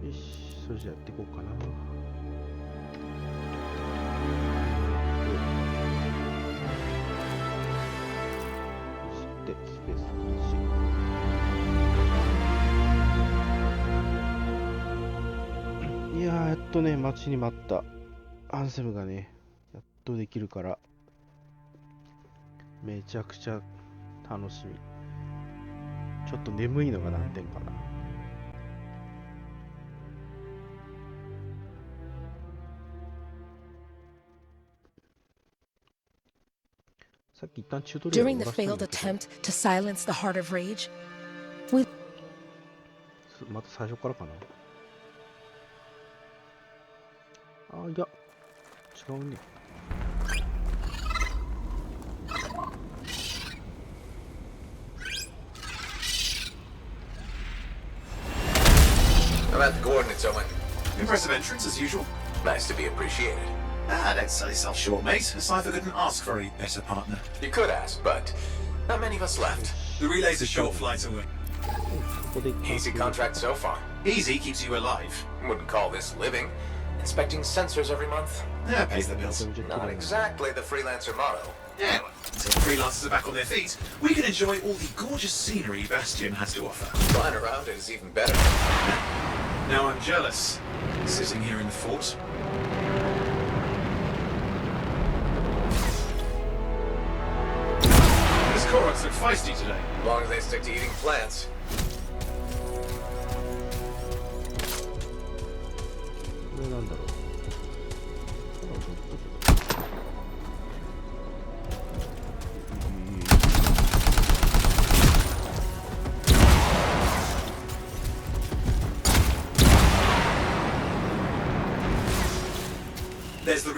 よし、それじゃあやっていこうかな。そしてスペース1。いやー、やっとね、待ちに待ったアンセムがね、やっとできるから、めちゃくちゃ楽しみ。ちょっと眠いのが難点かな。さっき一旦チュートリアル During the failed attempt to silence the heart of rage, we また最初からかな。あ、いや、違うね。I'm at the coordinates, Owen. Impressive entrance as usual. Nice to be appreciated. Don't sell yourself short, mate. Cypher couldn't ask for a better partner. You could ask, but not many of us left. The relay's a short flight away. ここで Easy contract so far. Easy keeps you alive. Wouldn't call this living. Inspecting sensors every month. Yeah, pays the bills. Not exactly the freelancer motto. Yeah, well, until freelancers are back on their feet, we can enjoy all the gorgeous scenery Bastion has to offer. Flying around it is even better. Now I'm jealous, sitting here in the fort. This Korok's look feisty today. As long as they stick to eating plants.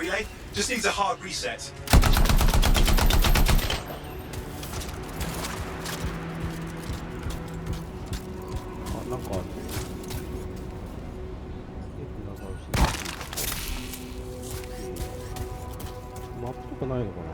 relay. Just needs a hard reset. あ、なんかある。マップとかないのかな。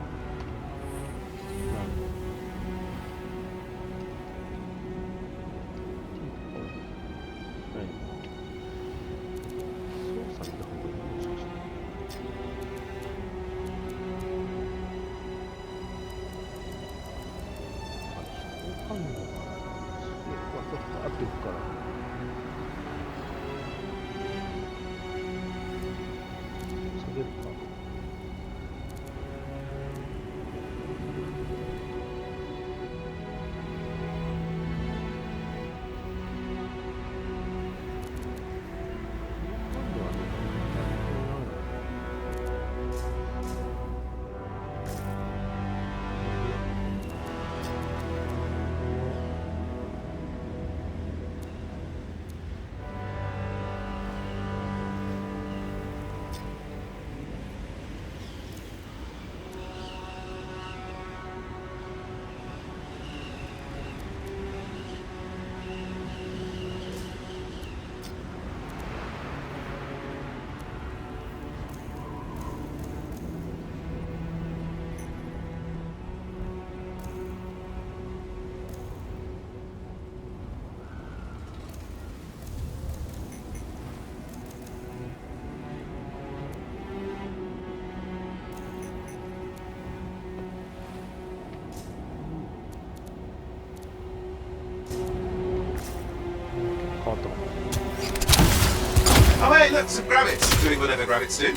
Oh hey, look, some grabbits. Doing whatever grabbits do.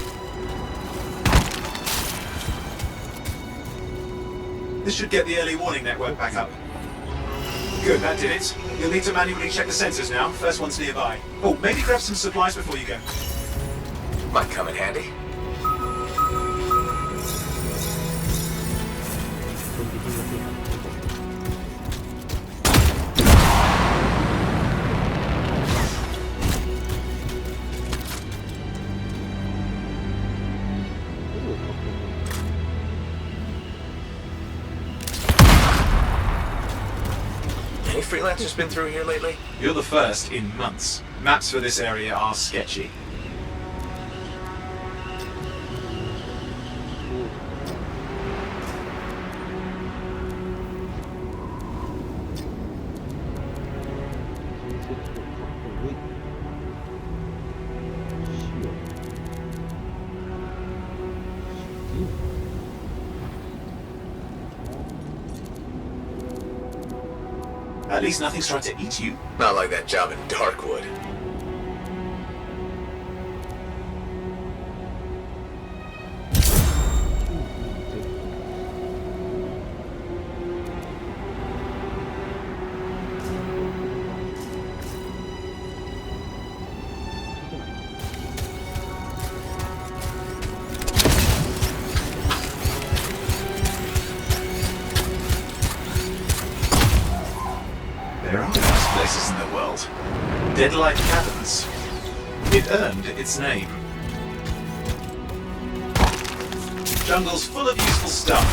This should get the early warning network back up. Good, that did it. You'll need to manually check the sensors now. First one's nearby. Oh, maybe grab some supplies before you go. Might come in handy. Any freelancers been through here lately? You're the first in months. Maps for this area are sketchy. At least nothing's trying to eat you. Not like that job in Darkwood. There are nice places in the world. Deadlight Caverns. It earned its name. Jungle's full of useful stuff.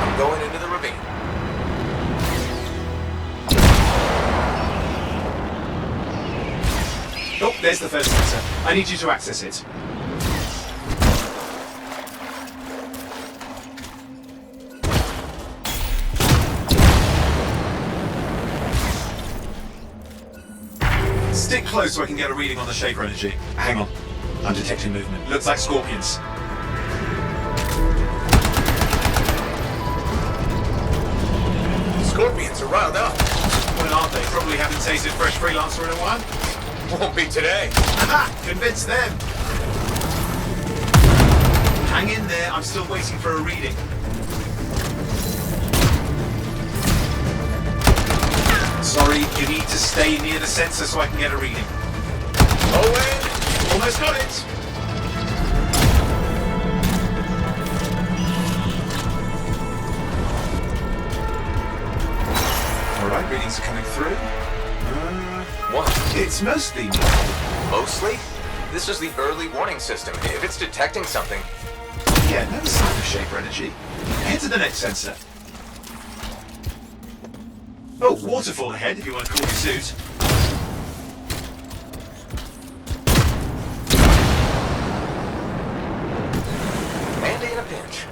I'm going into the ravine. Oh, there's the first sensor. I need you to access it. Stick close so I can get a reading on the Shaper energy. Hang on. I'm detecting movement. Looks like scorpions. Scorpions are riled up. Well, aren't they? Probably haven't tasted fresh freelancer in a while. Won't be today. Aha! Convince them! Hang in there. I'm still waiting for a reading. Sorry, you need to stay near the sensor so I can get a reading. Oh, wait. Almost got it! Alright, readings are coming through. What? It's mostly me. Mostly? This is the early warning system. If it's detecting something... Yeah, no sign of shaper energy. Head to the next sensor. Oh, waterfall ahead if you want to cool your suit. Andy in a pinch.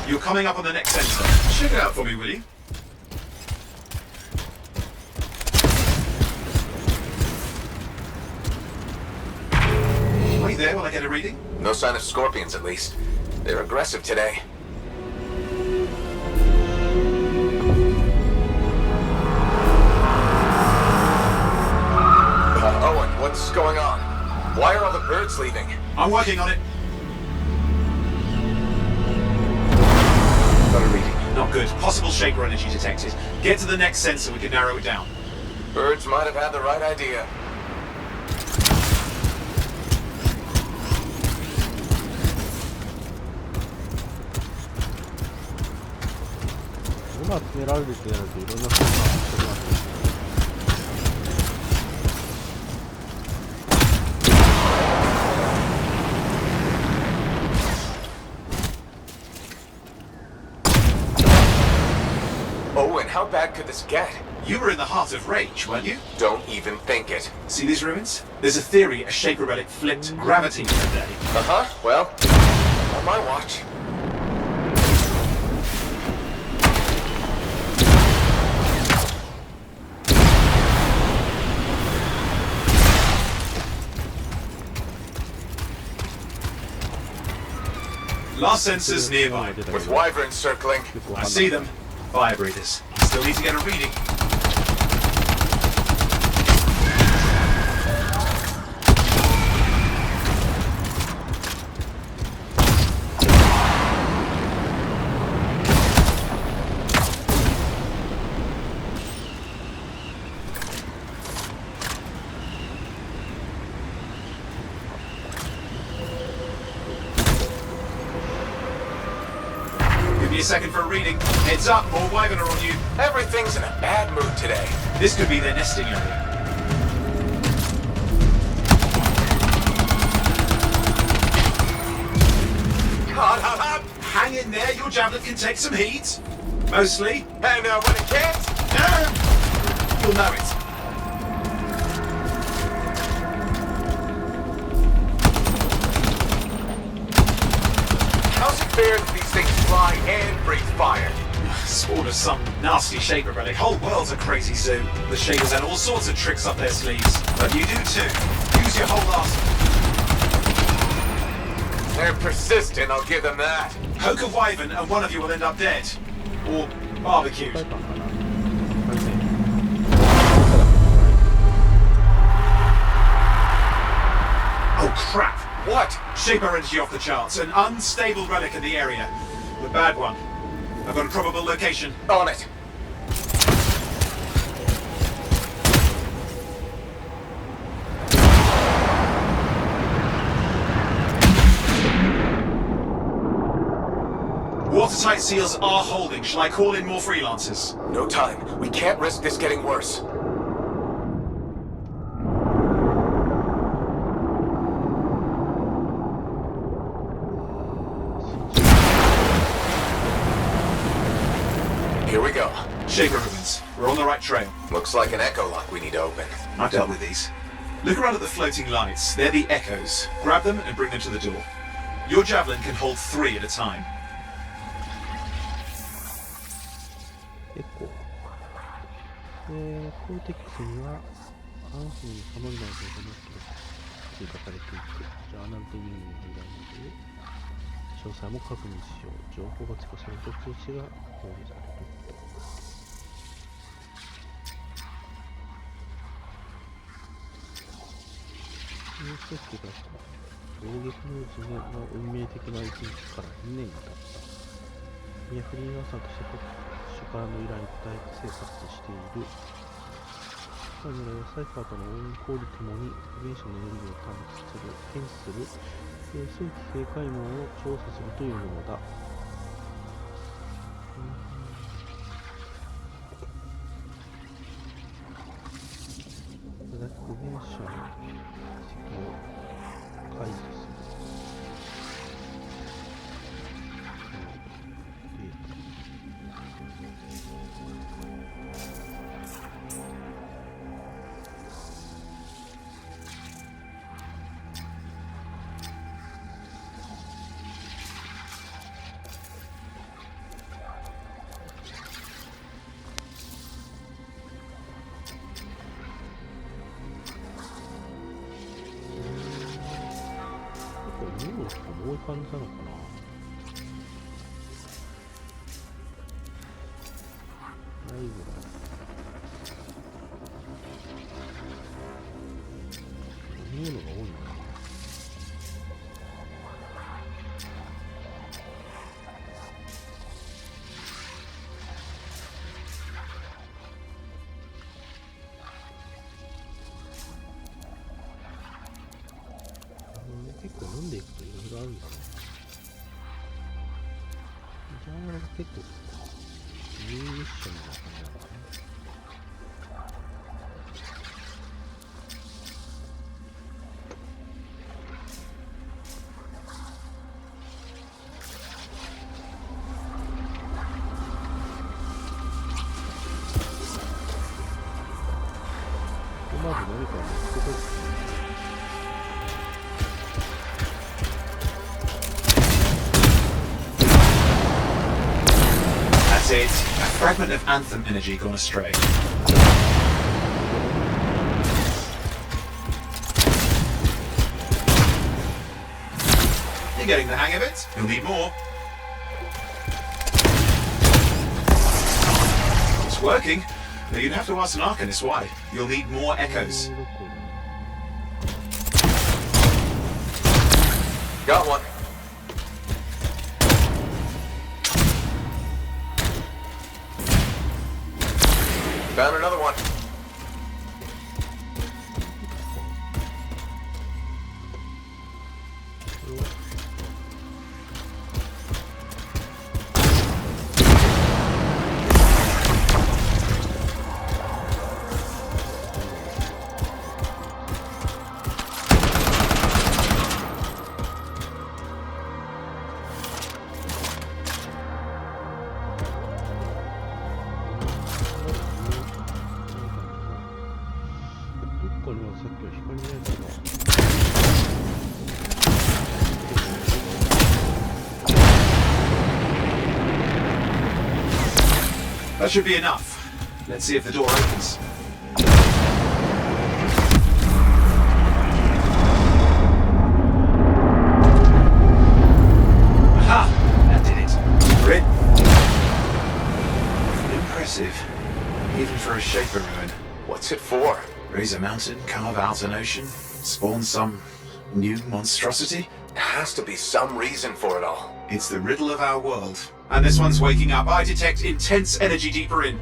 You're coming up on the next sensor. Check it out for me, will you? Wait there while I get a reading. No sign of scorpions, at least. They're aggressive today. Owen, what's going on? Why are all the birds leaving? I'm working on it. Got a reading. Not good. Possible shaper energy detected. Get to the next sensor, we can narrow it down. Birds might have had the right idea.今集められるってなるといろんなことが起こりますね。Owen, how bad could this get? You were in the heart of rage, weren't you? Don't even think it. See these ruins? There's a theory a shaper relic flipped gravity one day. Uh-huh, well, on my watch. Last sensors nearby. With wyverns circling. I see them. Fire breathers. Still need to get a reading. Give me a second for a reading. Heads up, more wyvern are on you. Everything's in a bad mood today. This could be their nesting area. God, hang in there, your javelin can take some heat. Mostly. And when it can't, You'll know it. how's it fair that these things fly and breathe fire? Spawn of some nasty shaper relic. Whole world's a crazy zoo. The shapers had all sorts of tricks up their sleeves. But you do too. Use your whole arsenal. They're persistent, I'll give them that. Poke a wyvern and one of you will end up dead. Or barbecued. 世界観かな。これね。Oh crap! What? Shaper energy off the charts. An unstable relic in the area. The bad one. I've got a probable location. On it. Watertight seals are holding. Shall I call in more freelancers? No time. We can't risk this getting worse. Here we go. Shaper ruins. We're on the right trail. Looks like an echo lock we need to open. I've dealt with these. Look around at the floating lights. They're the echoes. Grab them and bring them to the door. Your javelin can hold 3 at a time. エコー。コーテックスにはアンフに様々な情報が追加されていく。じゃあなんていうのがいらないので、詳細も確認しよう。情報が追加されると通知が表示されると。ニュース設計が衝撃の事故の運命的な一日から2年が経った。ミヤフリーランサーとして主からの依頼に応えて生活している。彼女らはサイファーとの応援コールともに原子のエネルギーを検知する早期警戒網を調査するというものだ。ういう感じなのかな。ライブ飲み物が多いのかな。結構飲んでいくといろいろあるんだね。ジャーナルが結構ミッションな感じなのかな。まず何かを持ってこいですね。That's it. A fragment of Anthem energy gone astray. You're getting the hang of it. You'll need more. It's working. But you'd have to ask an Arcanist why. You'll need more echoes. Got one. Found another one. That should be enough. Let's see if the door opens. Aha! That did it. We're in. Impressive. Even for a Shaper ruin. What's it for? Raise a mountain, carve out an ocean, spawn some new monstrosity? There has to be some reason for it all. It's the riddle of our world. And this one's waking up. I detect intense energy deeper in.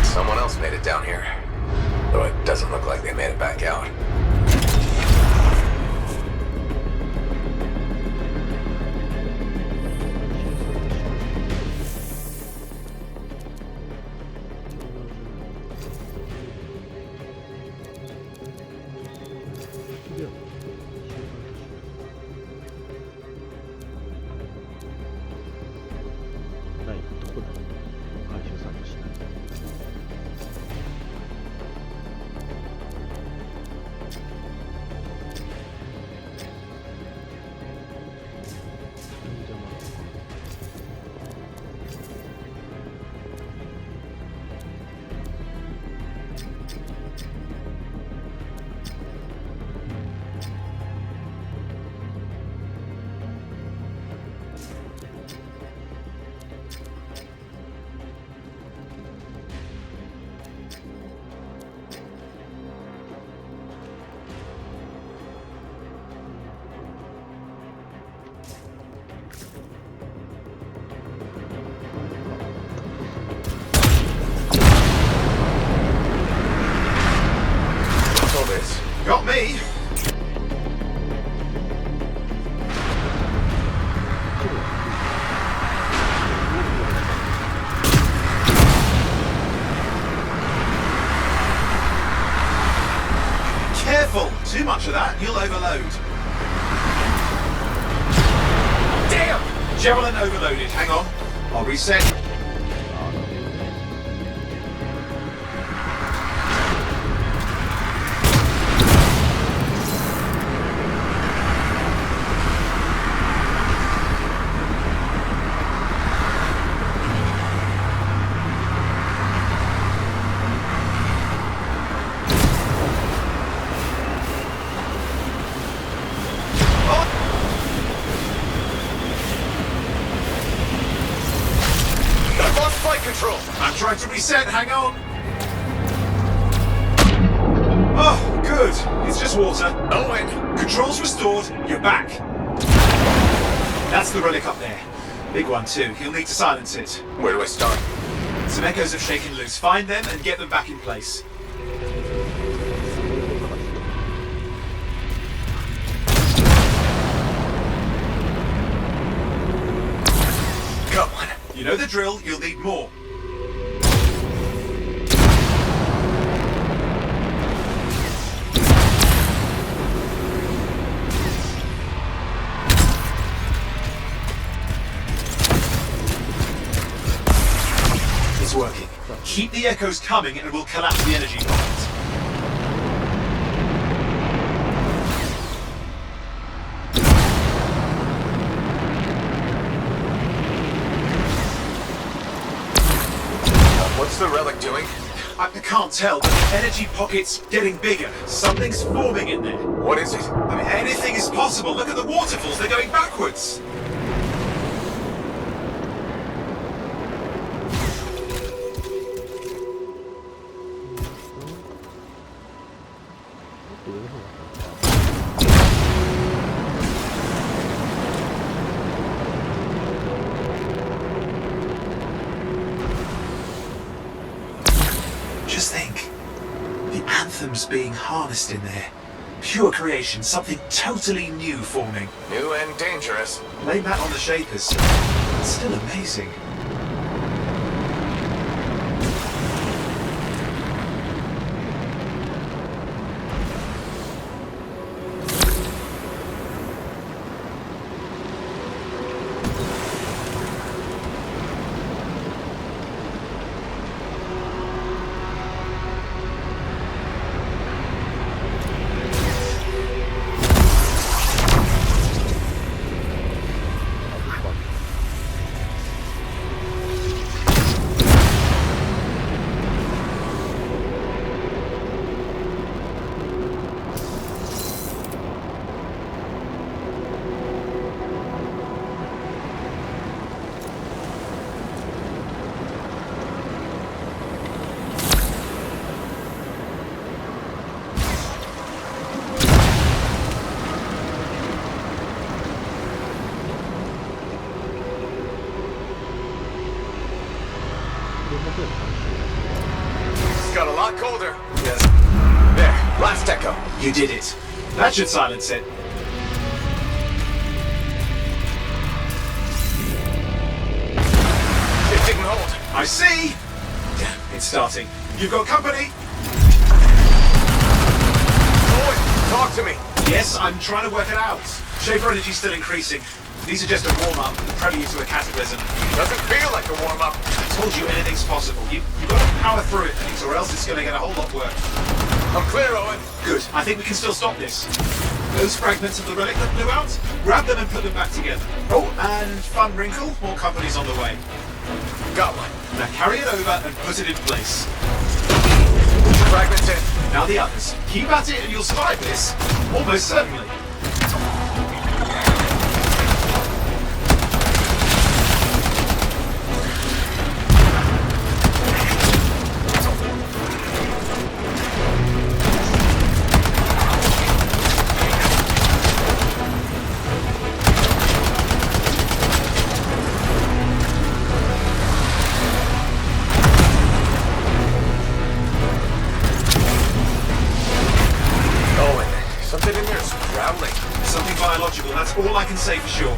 Someone else made it down here. Though it doesn't look like they made it back out. Got me! Careful! Too much of that, you'll overload. Damn! Javelin overloaded. Hang on. I'll reset. I'm trying to reset, hang on. Oh, good. It's just water. Owen, controls restored, you're back. That's the relic up there. Big one too, you'll need to silence it. Where do I start? Some echoes have shaken loose. Find them and get them back in place. Come on. You know the drill, you'll need more. It's working. Keep the echoes coming and we'll collapse the energy pockets. What's the relic doing? I can't tell, but the energy pocket's getting bigger. Something's forming in there. What is it? I mean, anything is possible. Look at the waterfalls, they're going backwards. Just think, the anthem's being harnessed in there. Pure creation, something totally new forming. New and dangerous. Blame that on the shapers. It's still amazing. It's got a lot colder. Yes. There, last echo. You did it. That should silence it. It didn't hold. I see! Damn, it's starting. You've got company? Owen, talk to me. Yes, I'm trying to work it out. Shaper energy's still increasing. These are just a warm-up, the prelude to a cataclysm. Doesn't feel like a warm-up. I told you anything's possible. You've got to power through it, things, or else it's going to get a whole lot worse. I'm clear, Owen. Good. I think we can still stop this. Those fragments of the relic that blew out, grab them and put them back together. Oh, and fun wrinkle, more company's on the way. Got one. Now carry it over and put it in place. Fragments in. Now the others. Keep at it and you'll survive this. Almost certainly. Something in there's growling. Something biological, that's all I can say for sure.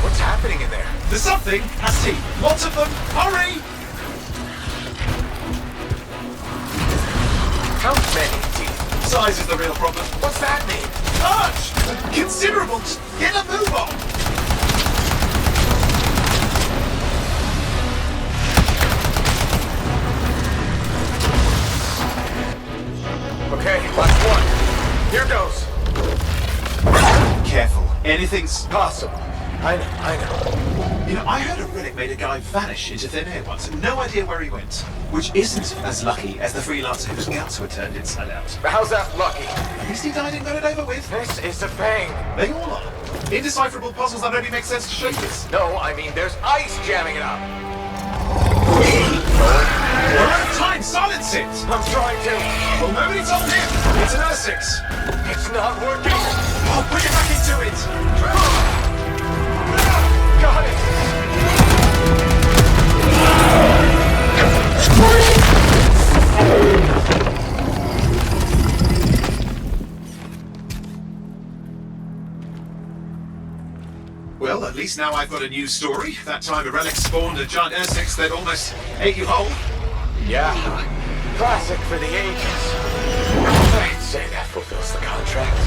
What's happening in there? There's something has teeth. Lots of them. Hurry! How many teeth? Size is the real problem. What's that mean? Large! Considerable! Just get a move on! Okay, last one. Here goes. Careful. Anything's Possible. I know. You know, I heard a relic made a guy vanish into thin air once. No idea where he went. Which isn't as lucky as the freelancer whose guts were turned inside out. How's that lucky? At least he died and got it over with. This is a pain. They all are. Indecipherable puzzles that only make sense to shapers. No, I mean there's ice jamming it up. We're out of time! Silence it! I'm trying to. Well, nobody told him! It's an R6! It's not working. Oh, put it back into it! Got it. Well, at least now I've got a new story. That time a relic spawned a giant R6 that almost ate you whole. Yeah. Classic for the ages. I'd say that fulfills the contract.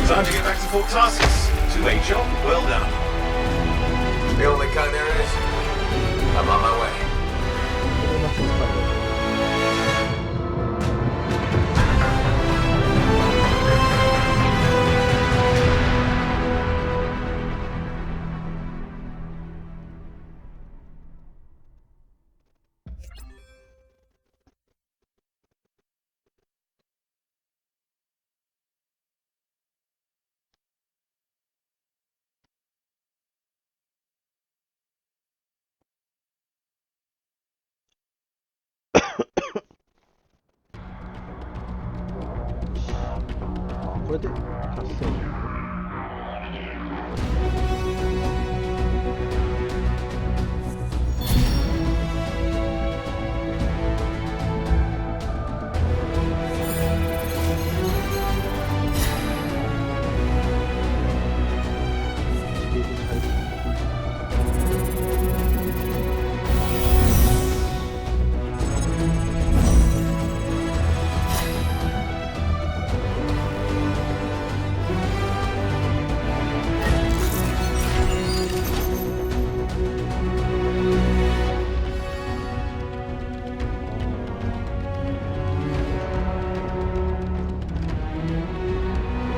Time to get back to Fort Tarsus. Two-way job, well done. The only kind there is. I'm on my way. これが正解だ。これで達成。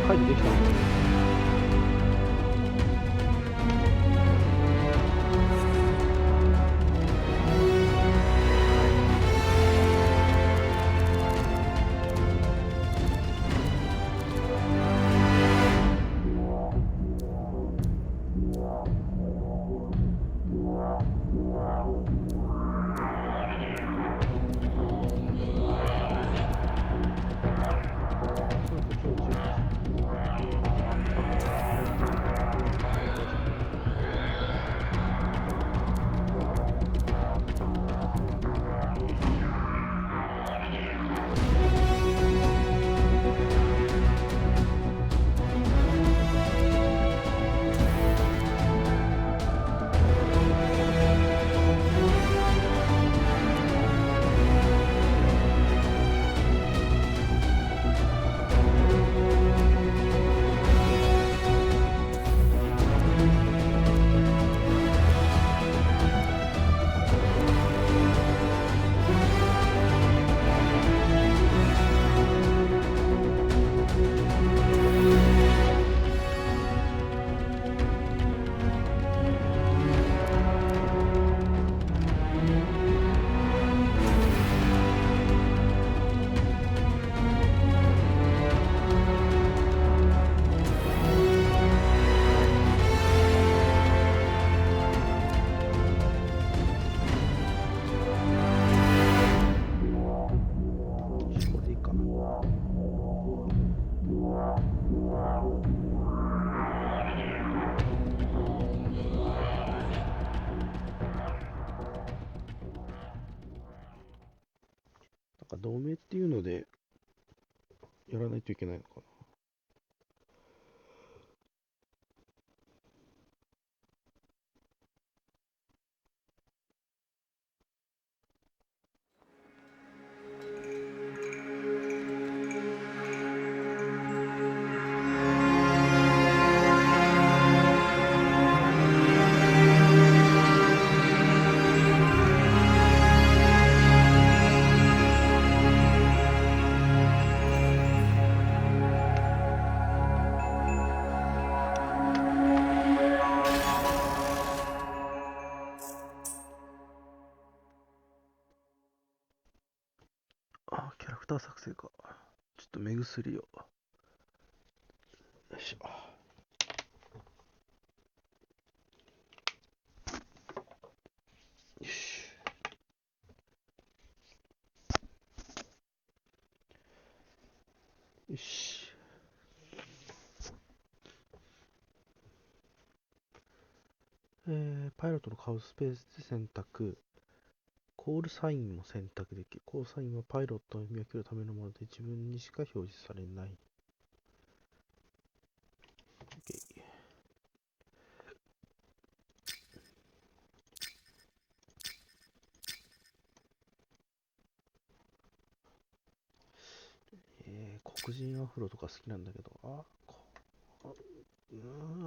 解除できたの？同盟っていうのでやらないといけないのかな。キャラクター作成か。ちょっと目薬を。よいしょ。よし。よし。パイロットの顔スペースで選択。コールサインも選択できる。コールサインはパイロットを見分けるためのもので自分にしか表示されない。OK。黒人アフロとか好きなんだけど、ア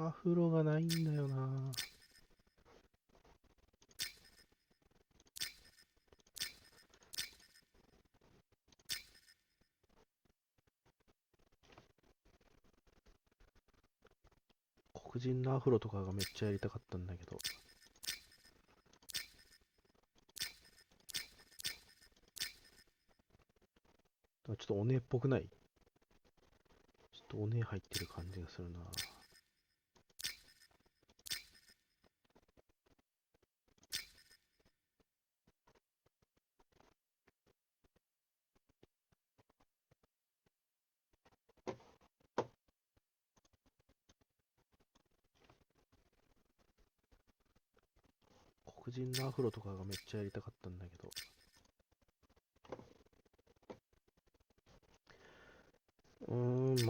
フロがないんだよな。黒人のアフロとかがめっちゃやりたかったんだけど。ちょっとおねえっぽくない？ちょっとおねえ入ってる感じがするな。黒人のアフロとかがめっちゃやりたかったんだけど。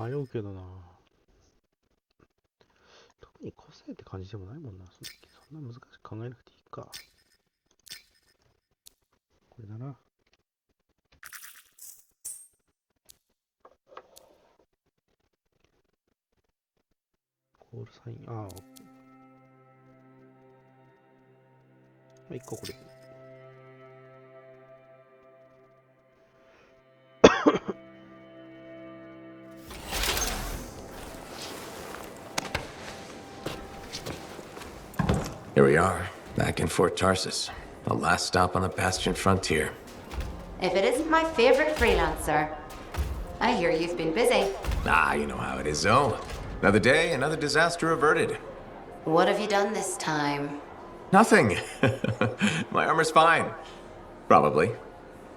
迷うけどな。特に個性って感じでもないもんな。そんな難しく考えなくていいか。これだな。コールサイン、一個これ。Here we are, back in Fort Tarsus. The last stop on the Bastion frontier. If it isn't my favorite freelancer. I hear you've been busy. Ah, you know how it is, though. Another day, another disaster averted. What have you done this time? Nothing. My armor's fine. Probably.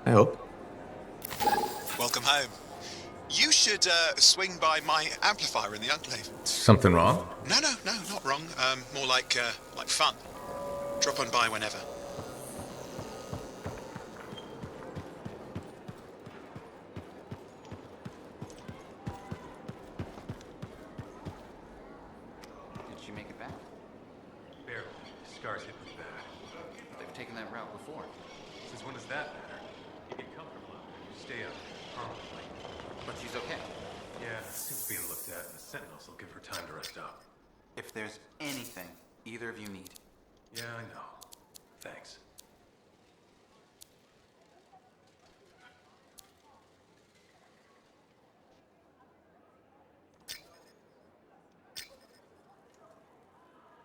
I hope. Welcome home. You should swing by my amplifier in the Enclave. Something wrong? No, not wrong. More like fun. Drop on by whenever. Did she make it back? Barely. Scars hit me bad. They've taken that route before. Since when does that matter? You get comfortable out there. Stay up permanently. But she's okay. Yeah, seems being looked at, and the Sentinels will give her time to rest up. If there's anything either of you need. Yeah, I know. Thanks.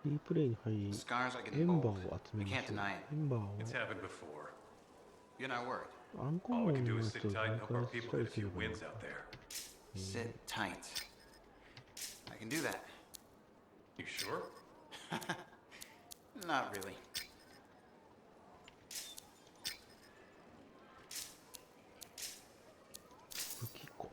D プレイに入り、 Scars are エ getting ンバー old. を集め You ま can't しょう。 deny エ it. ンバーを It's happened before. You're not worried. アンコ All モ we ン can do の is 人 sit を tight and 分 hope our 解し people た hit り a すれ few ばいい。 wins out there. Sit tight. I can do that. You sure? Not really. 武器庫。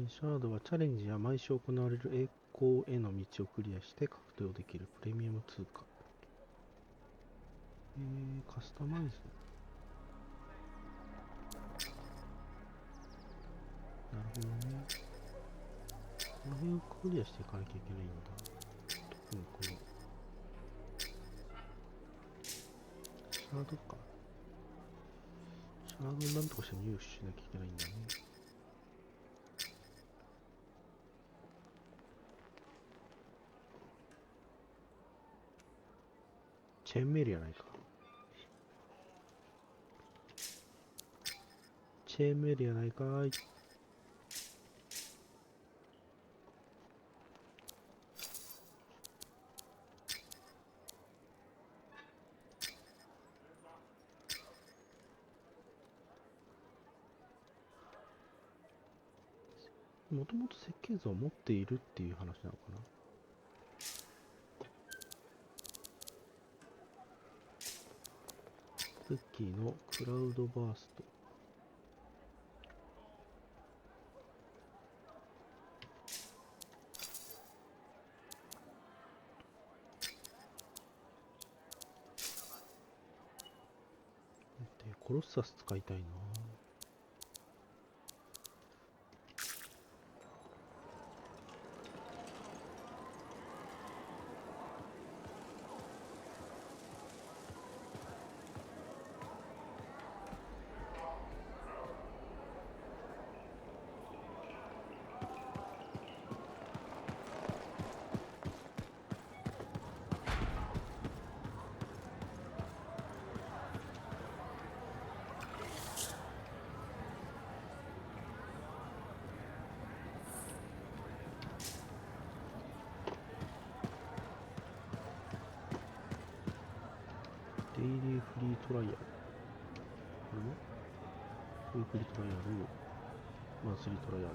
シャードはチャレンジや毎週行われる栄光への道をクリアして獲得できるプレミアム通貨。カスタマイズ。なるほどね。この辺をクリアしていかなきゃいけないんだ。特にこのシャードか。シャードをなんとかして入手しなきゃいけないんだね。チェーンメールやないか。チェーンメールやないかーい。もともと設計図を持っているっていう話なのかな。クッキーのクラウドバースト。で、コロッサス使いたいな。デイリーフリートライアル。これもウィークリートライアル、マンスリートライアル。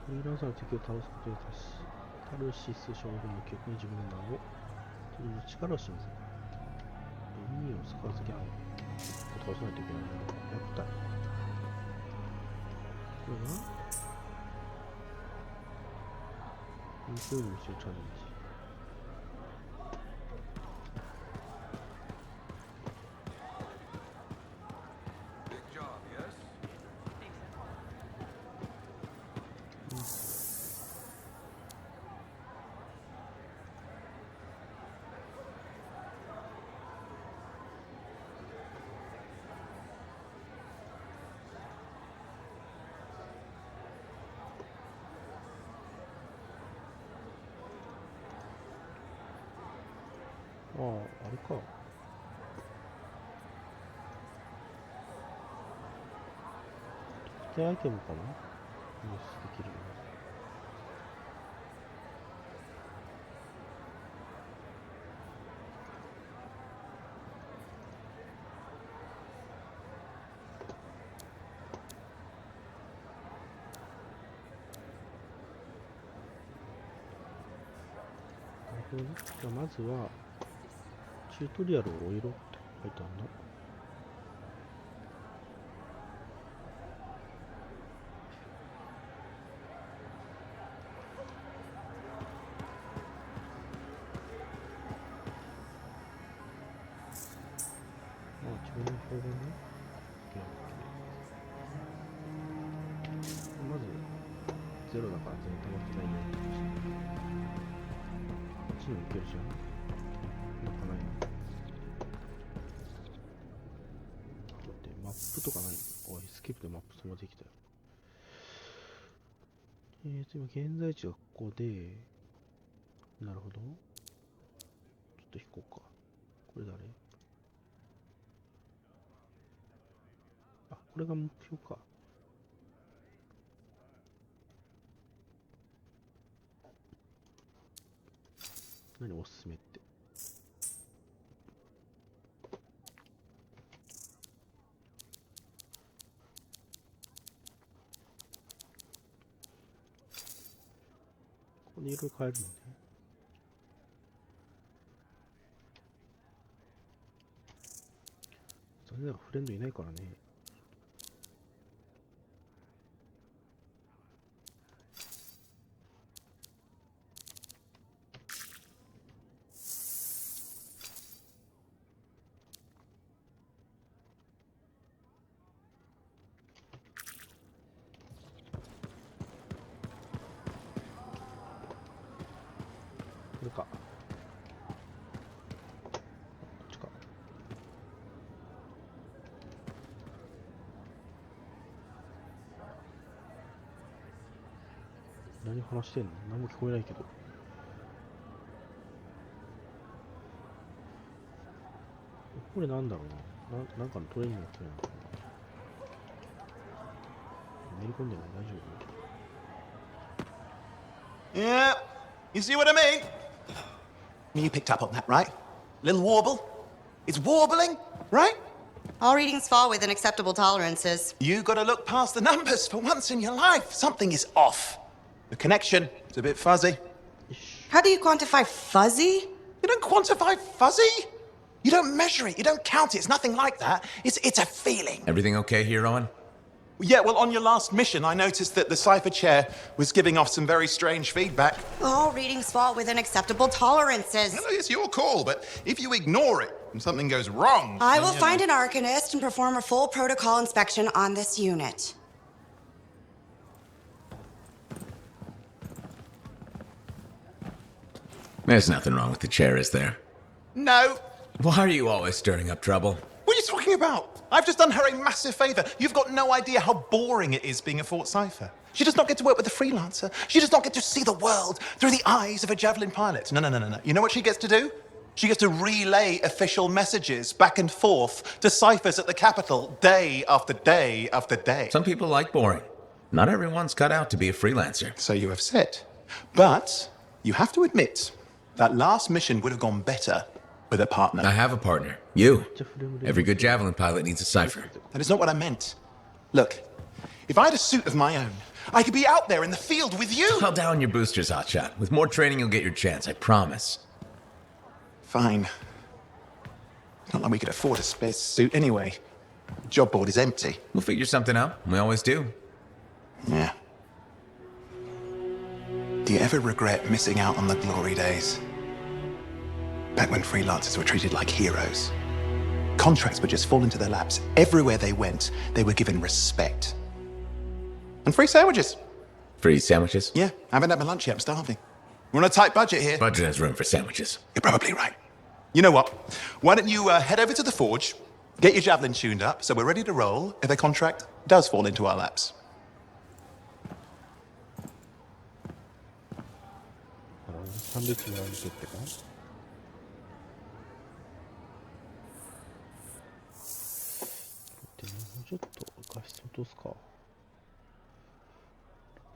フリーランサーの敵を倒すことにタルシス将軍の記憶に自分の名を、その力を示せ。耳を逆付け合う。倒さないといけないので、役隊。これがインクールミッションチャレンジ。ああ、あれか。特定アイテムかな？入手できるよ。なるほどね。じゃあまずはチュートリアルを終えろって書いてあるの。ああ、自分の方がね。まず、ゼロだから全然溜まってないよって話。こっちにもいけるじゃん。なんかないの。マップとかないの？おい、スキップでマップそのままできたよ。今現在地がここで、なるほど。ちょっと引こうか。これ誰？あ、これが目標か。何おすすめって。ここでいろいろ変えるのね。残念ながらフレンドいないからね。これか。こっちか。何話してんの？何も聞こえないけど。これなんだろうな。なんかのトレーニングやってるのかな。めり込んでない？大丈夫？ Yeah, you see what I mean? You picked up on that, right? Little warble? It's warbling, right? All readings fall within acceptable tolerances. You gotta look past the numbers for once in your life. Something is off. The connection is a bit fuzzy. How do you quantify fuzzy? You don't quantify fuzzy? You don't measure it, you don't count it, it's nothing like that. It's a feeling. Everything okay here, Owen? Yeah, well, on your last mission, I noticed that the cipher chair was giving off some very strange feedback. All readings fall within acceptable tolerances. No, it's your call, but if you ignore it and something goes wrong... I will find an arcanist and perform a full protocol inspection on this unit. There's nothing wrong with the chair, is there? No. Why are you always stirring up trouble? What are you talking about? I've just done her a massive favor. You've got no idea how boring it is being a Fort Cipher. She does not get to work with a freelancer. She does not get to see the world through the eyes of a Javelin pilot. No. You know what she gets to do? She gets to relay official messages back and forth to ciphers at the Capitol day after day after day. Some people like boring. Not everyone's cut out to be a freelancer. So you have said. But you have to admit, that last mission would have gone better with a partner. I have a partner. You. Every good Javelin pilot needs a cipher. That is not what I meant. Look, if I had a suit of my own, I could be out there in the field with you. Call down your boosters, Hotshot. With more training, you'll get your chance, I promise. Fine. Not like we could afford a spare suit anyway. The job board is empty. We'll figure something out. We always do. Yeah. Do you ever regret missing out on the glory days? Back when freelancers were treated like heroes. Contracts would just fall into their laps. Everywhere they went, they were given respect. And free sandwiches. Free sandwiches? Yeah, I haven't had my lunch yet. I'm starving. We're on a tight budget here. Budget has room for sandwiches. You're probably right. You know what? Why don't you head over to the forge, get your Javelin tuned up, so we're ready to roll if a contract does fall into our laps.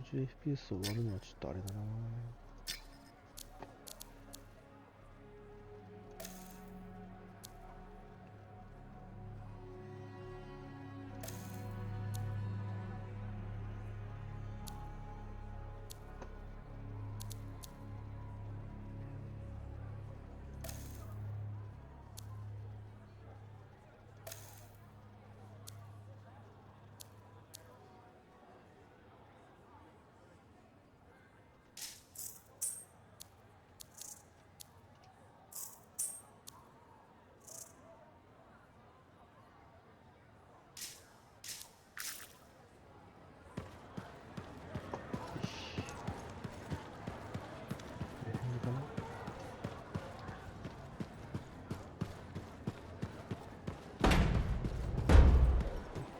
FPS を割るのはちょっとあれだな。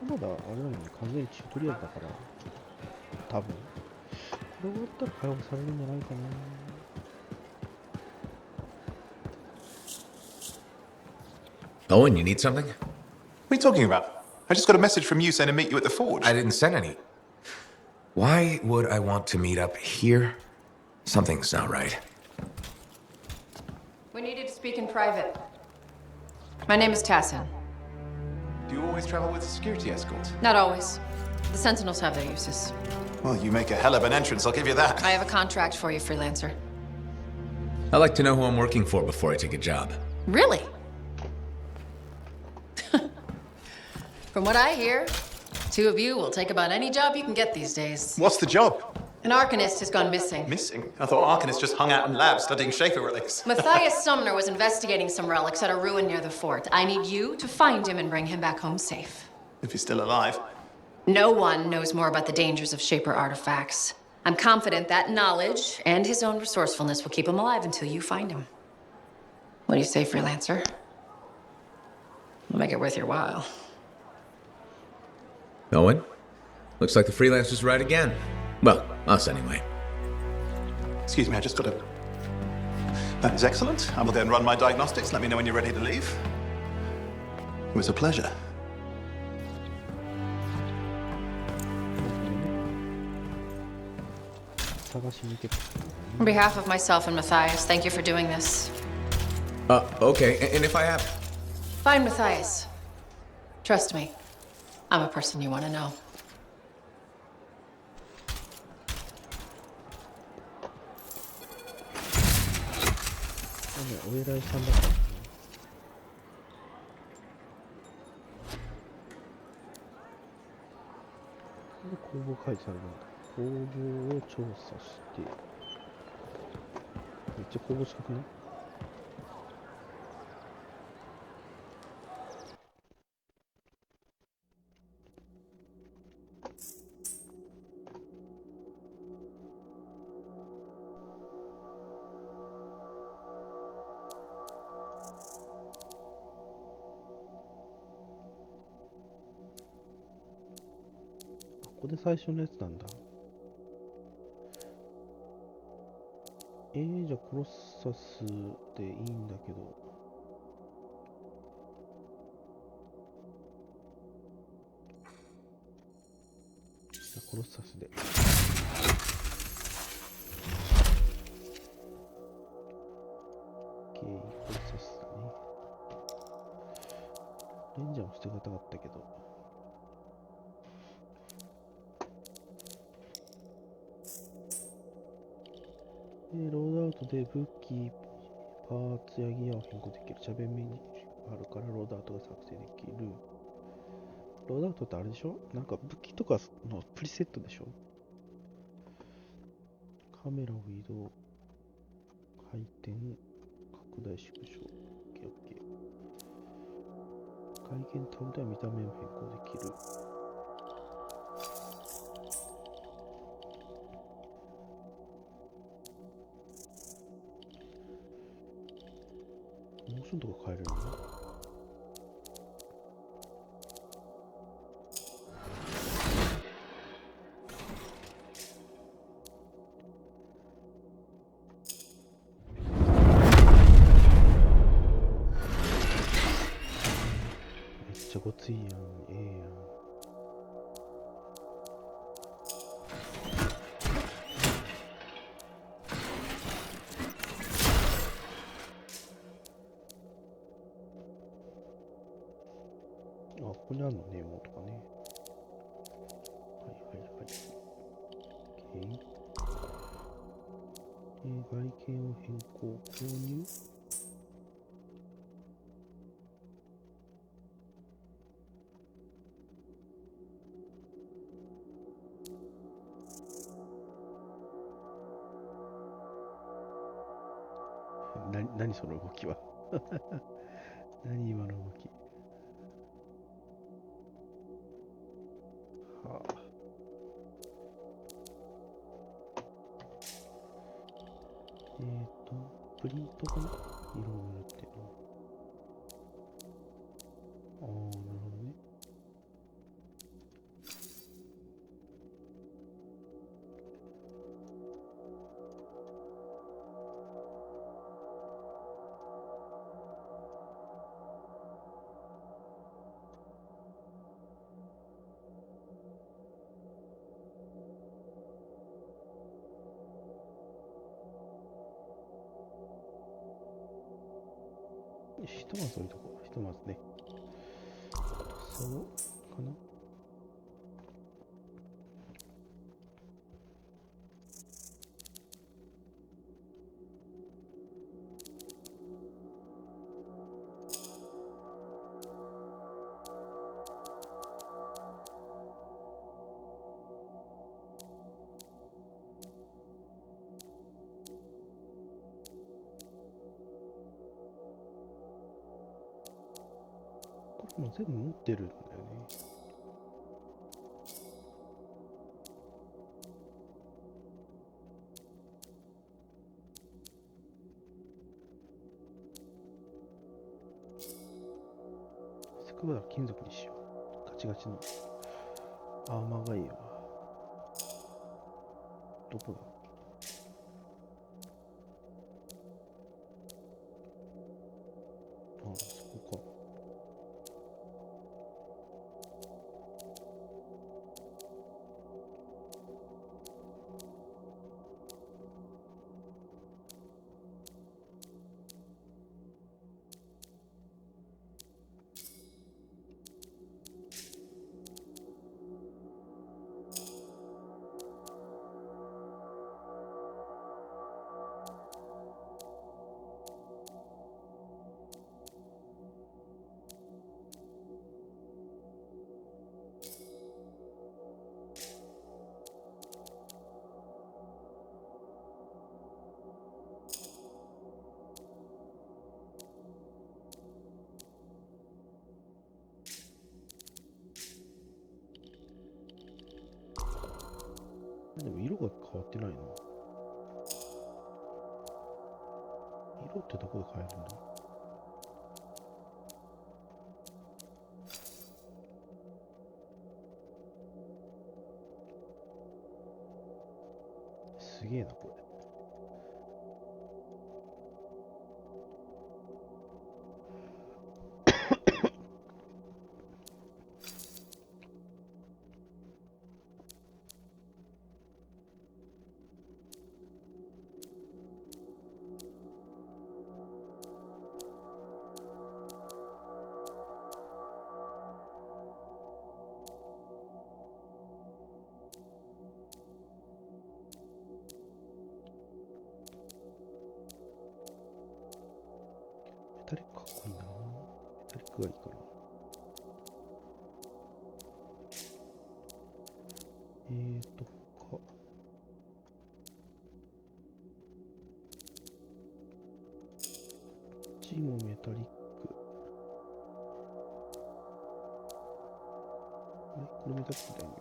まだあれなのに完全にチュートリアルだから多分これ終わったら解放されるんじゃないかな。Owen, you need something? What are you talking about? I just got a message from you saying to meet you at the forge. I didn't send any. Why would I want to meet up here? Something's not right. We needed to speak in private. My name is Tassin. Do you always travel with a security escort? Not always. The Sentinels have their uses. Well, you make a hell of an entrance, I'll give you that. I have a contract for you, freelancer. I like to know who I'm working for before I take a job. Really? From what I hear, two of you will take about any job you can get these days. What's the job? An Arcanist has gone missing. Missing? I thought Arcanists just hung out in labs studying Schaefer relics. Matthias Sumner was investigating some relics at a ruin near the fort. I need you to find him and bring him back home safe. If he's still alive. No one knows more about the dangers of Shaper artifacts. I'm confident that knowledge and his own resourcefulness will keep him alive until you find him. What do you say, freelancer? We'll make it worth your while. Owen? Looks like the freelancer's right again. Well, us anyway. Excuse me, I just got a... That is excellent. I will then run my diagnostics. Let me know when you're ready to leave. It was a pleasure. 探しに行けば。On behalf of myself and Matthias, thank you for doing this. Okay. And if I have... Fine, Matthias. Trust me. I'm a person you want to know. お偉いさんだからね。工房開示されるんだ。工房を調査して、めっちゃ工房近くね。ここで最初のやつなんだ。じゃあコロッサスでいいんだけど。じゃあコロッサスで。コロッサスだね。レンジャーも捨てがたかったけど。ロードアウトで武器、パーツやギアを変更できる。斜面メニューがあるからロードアウトが作成できる。ロードアウトってあれでしょ？なんか武器とかのプリセットでしょ？カメラを移動、回転、拡大縮小。OK。外見タブでは見た目を変更できる。モーションとか変えれるの？めっちゃごついやん。やん。ここにあるのね、もうとかね。はい。OK。外見を変更、購入。何その動きは。何今の動き。はあ。プリントかな？色を塗ってる。なるほどね。ひとまず置いとこう。ひとまずね。そうかな。もう全部持ってるんだよね。せっかくだから金属にしよう。ガチガチのアーマーがいいわ。どこだ？あ、そこか。変わってないな。色ってどこで変えるんだ？すげえな、これ。メタリックかっこいいな。メタリックがいいかな。他。G もメタリック。あれこれメタリックだよね。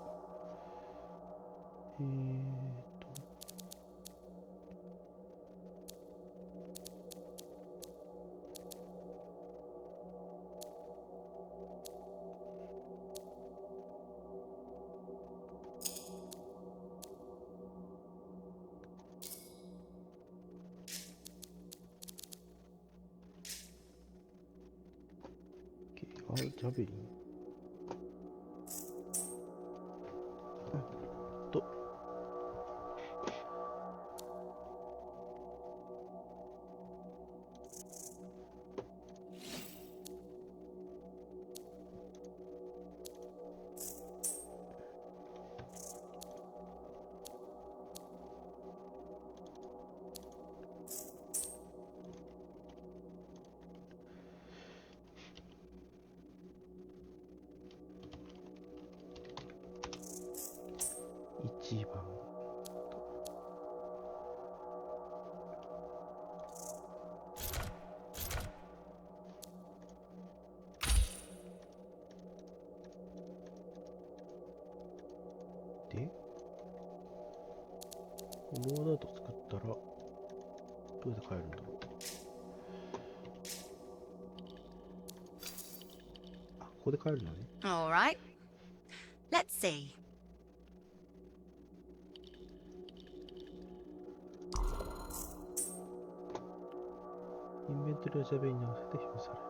ジャベリン。1番。で、ロードアウト作ったら、どうやって変えるんだろう。あ、ここで変えるのね。All right. Let's see. インベントリーはジャベリンに合わせて表示される。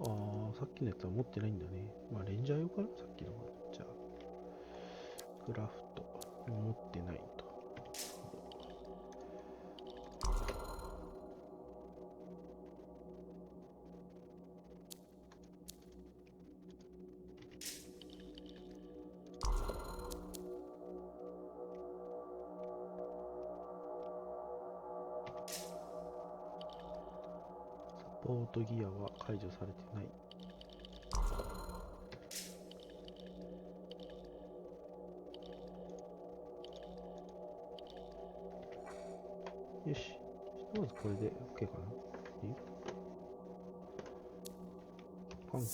ああ、さっきのやつは持ってないんだね。まあ、レンジャー用かなさっきのは。じゃあ、クラフト。持ってないと。サポートギアは解除されてない。よし。まずこれで OK かな。パン粉。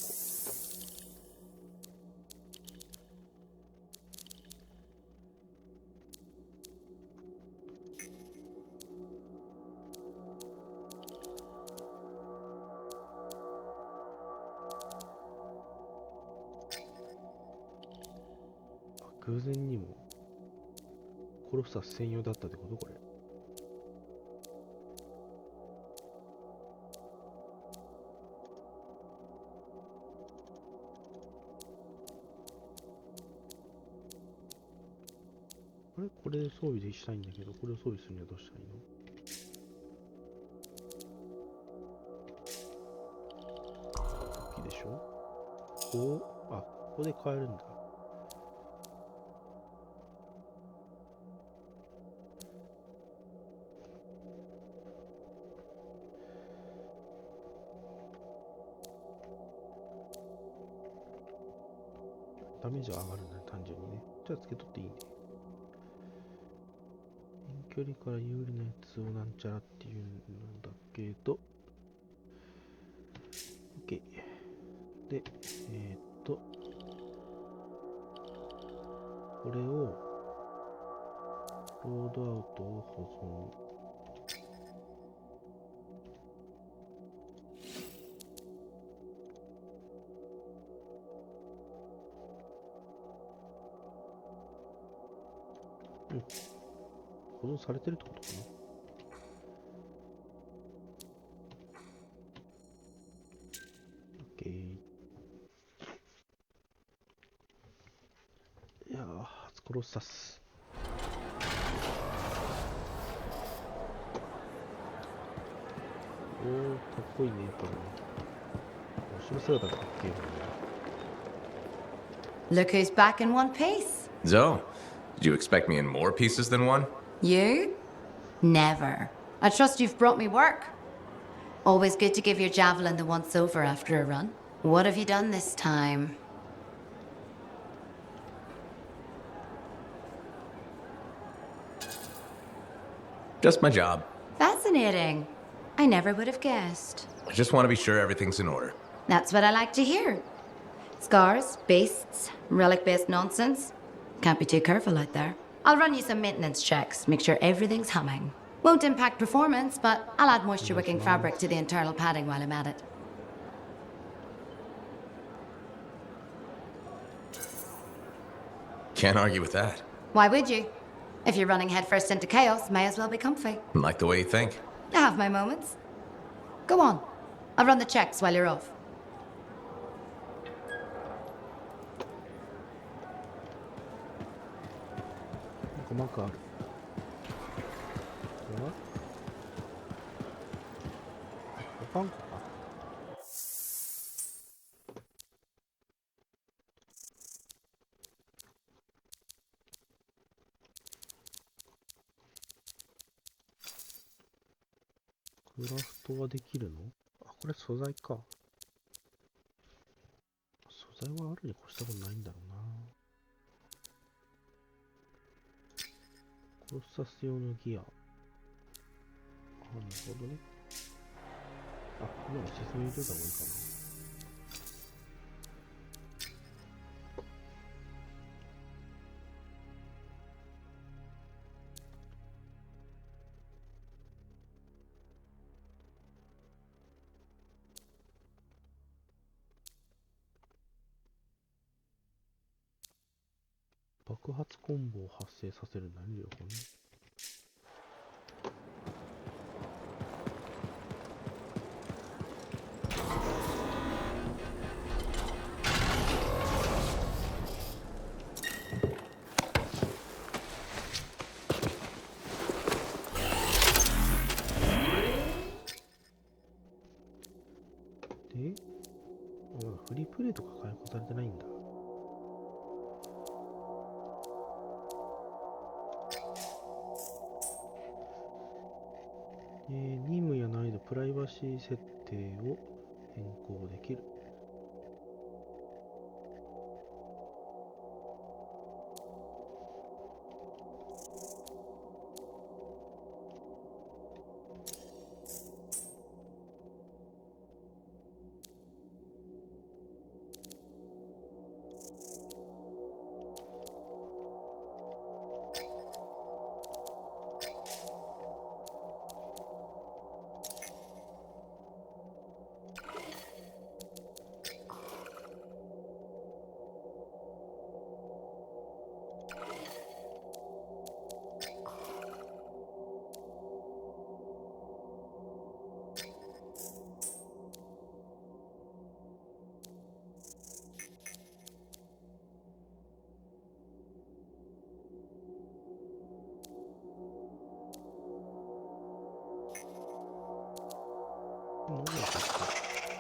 偶然にもコロプサス専用だったってことこれ。あれこれ装備でしたいんだけど、これを装備するにはどうしたらいいの？いいでしょ？ここで変えるんだ。ダメージは上がるんだね、単純にね。じゃあ、つけとっていいね。遠距離から有利なやつをなんちゃらっていうんだけど、OK。で、これを、ロードアウトを保存。保存されてるってことかな。OK。いやー、初コロッサス。おー、かっこいいね、これね。後ろ姿がかっけえよね。 Look who's back in one piece. Zoe, did you expect me in more pieces than one? You? Never. I trust you've brought me work. Always good to give your javelin the once over after a run. What have you done this time? Just my job. Fascinating. I never would have guessed. I just want to be sure everything's in order. That's what I like to hear. Scars, beasts, relic-based nonsense. Can't be too careful out there. I'll run you some maintenance checks, make sure everything's humming. Won't impact performance, but I'll add moisture-wicking fabric to the internal padding while I'm at it. Can't argue with that. Why would you? If you're running headfirst into chaos, may as well be comfy. Like the way you think. I have my moments. Go on. I'll run the checks while you're off. マークある。これは保管庫か。クラフトはできるの？あ、これ素材か。素材はあるに越したことないんだろうな。コロッサス用のギア。あ、なるほどね。あ、今の説明入れた方がいいかな。爆発コンボを発生させる何両方ね。で、まだフリープレイとか開放されてないんだ。任務や難易度、プライバシー設定を変更できる。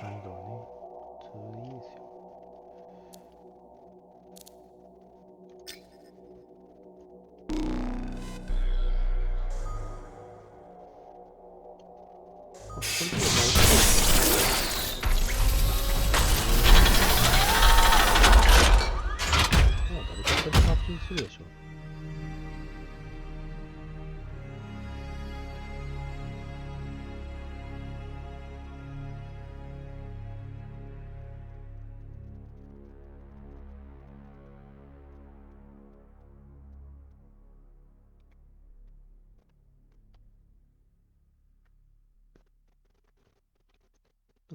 難易度はね、普通でいいですよ。あ、これでも誰かしらでマッチングするでしょ。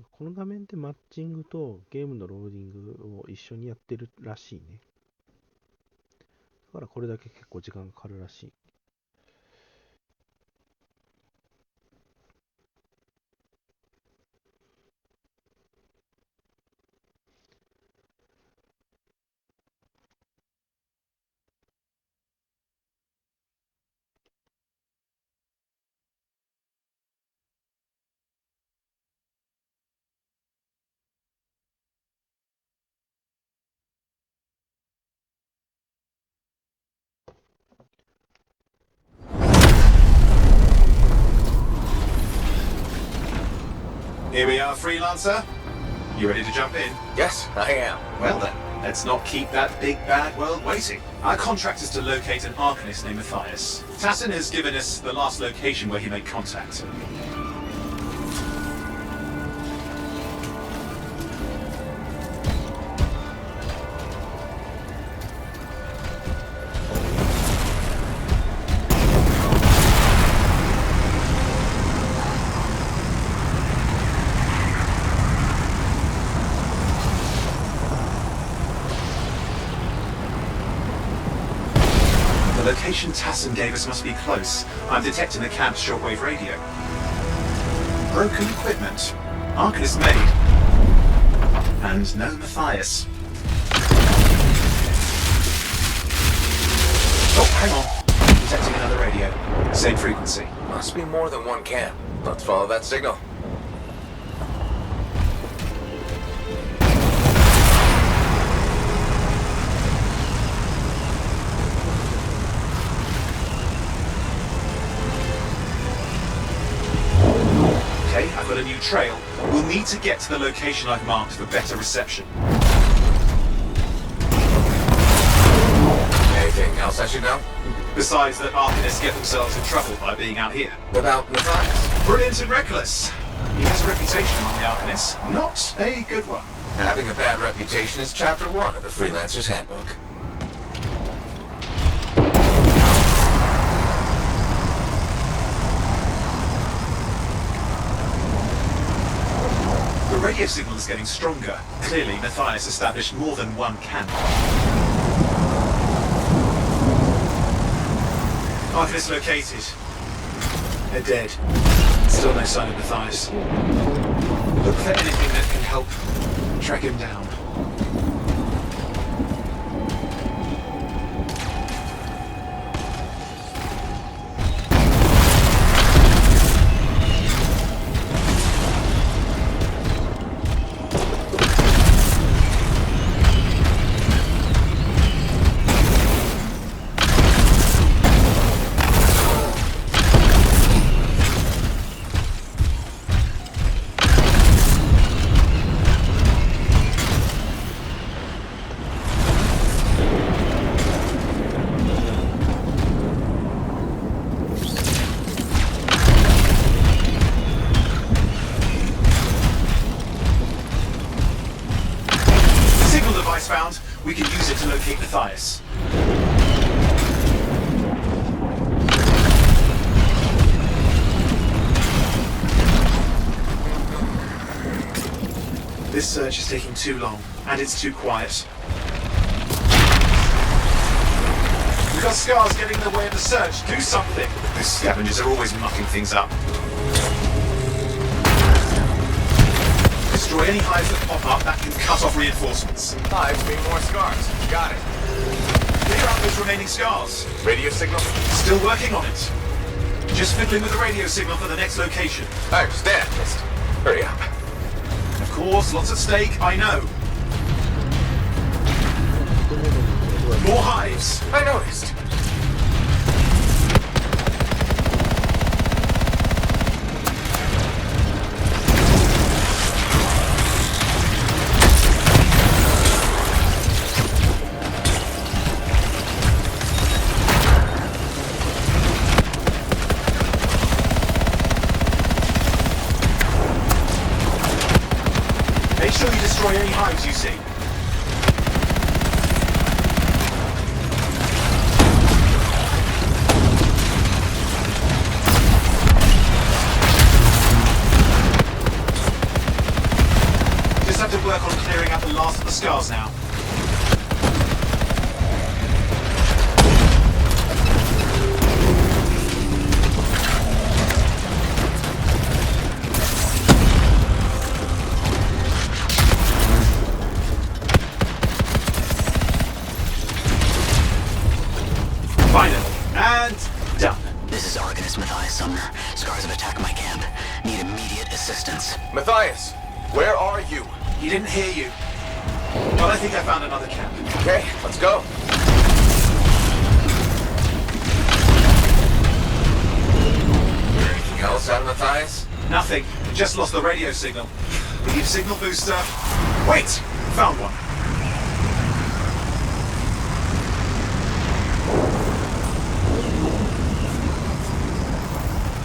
なんかこの画面でマッチングとゲームのローディングを一緒にやってるらしいね。だからこれだけ結構時間がかかるらしい。Here we are, freelancer. You ready to jump in? Yes, I am. Well then, let's not keep that big bad world waiting. Our contract is to locate an Arcanist named Matthias. Tassin has given us the last location where he made contact. The location Tassin gave us must be close. I'm detecting the camp's shortwave radio. Broken equipment. Arcanist made. And no Matthias. Oh, hang on. Detecting another radio. Same frequency. Must be more than one camp. Let's follow that signal. Okay, I've got a new trail. We'll need to get to the location I've marked for better reception. Anything else I should know? Besides that Arcanists get themselves in trouble by being out here. About Matthias? Brilliant and reckless. He has a reputation among the Arcanists. Not a good one. Having a bad reputation is chapter 1 of the Freelancer's Handbook. The radio signal is getting stronger. Clearly, Matthias established more than one camp. Arcanist located. They're dead. Still no sign of Matthias. Look for anything that can help track him down. Found, we can use it to locate Matthias. This search is taking too long, and it's too quiet. We've got scars getting in the way of the search. Do something! These scavengers are always mucking things up. Destroy any hives that pop up that can cut off reinforcements. Hives mean more scars. Got it. Clear out those remaining scars. Radio signal? Still working on it. Just fiddling with the radio signal for the next location. I understand. Just hurry up. Of course, lots at stake, I know. More hives. I noticed. Make sure you destroy any hives you see. scars now. Finally, and done. This is Arcanist Matthias Sumner. Scars have attacked my camp. Need immediate assistance. Matthias, where are you? He didn't hear you. But I think I found another camp. Okay, let's go. Anything else out of Matthias? Nothing. Just lost the radio signal. We need a signal booster. Wait! Found one.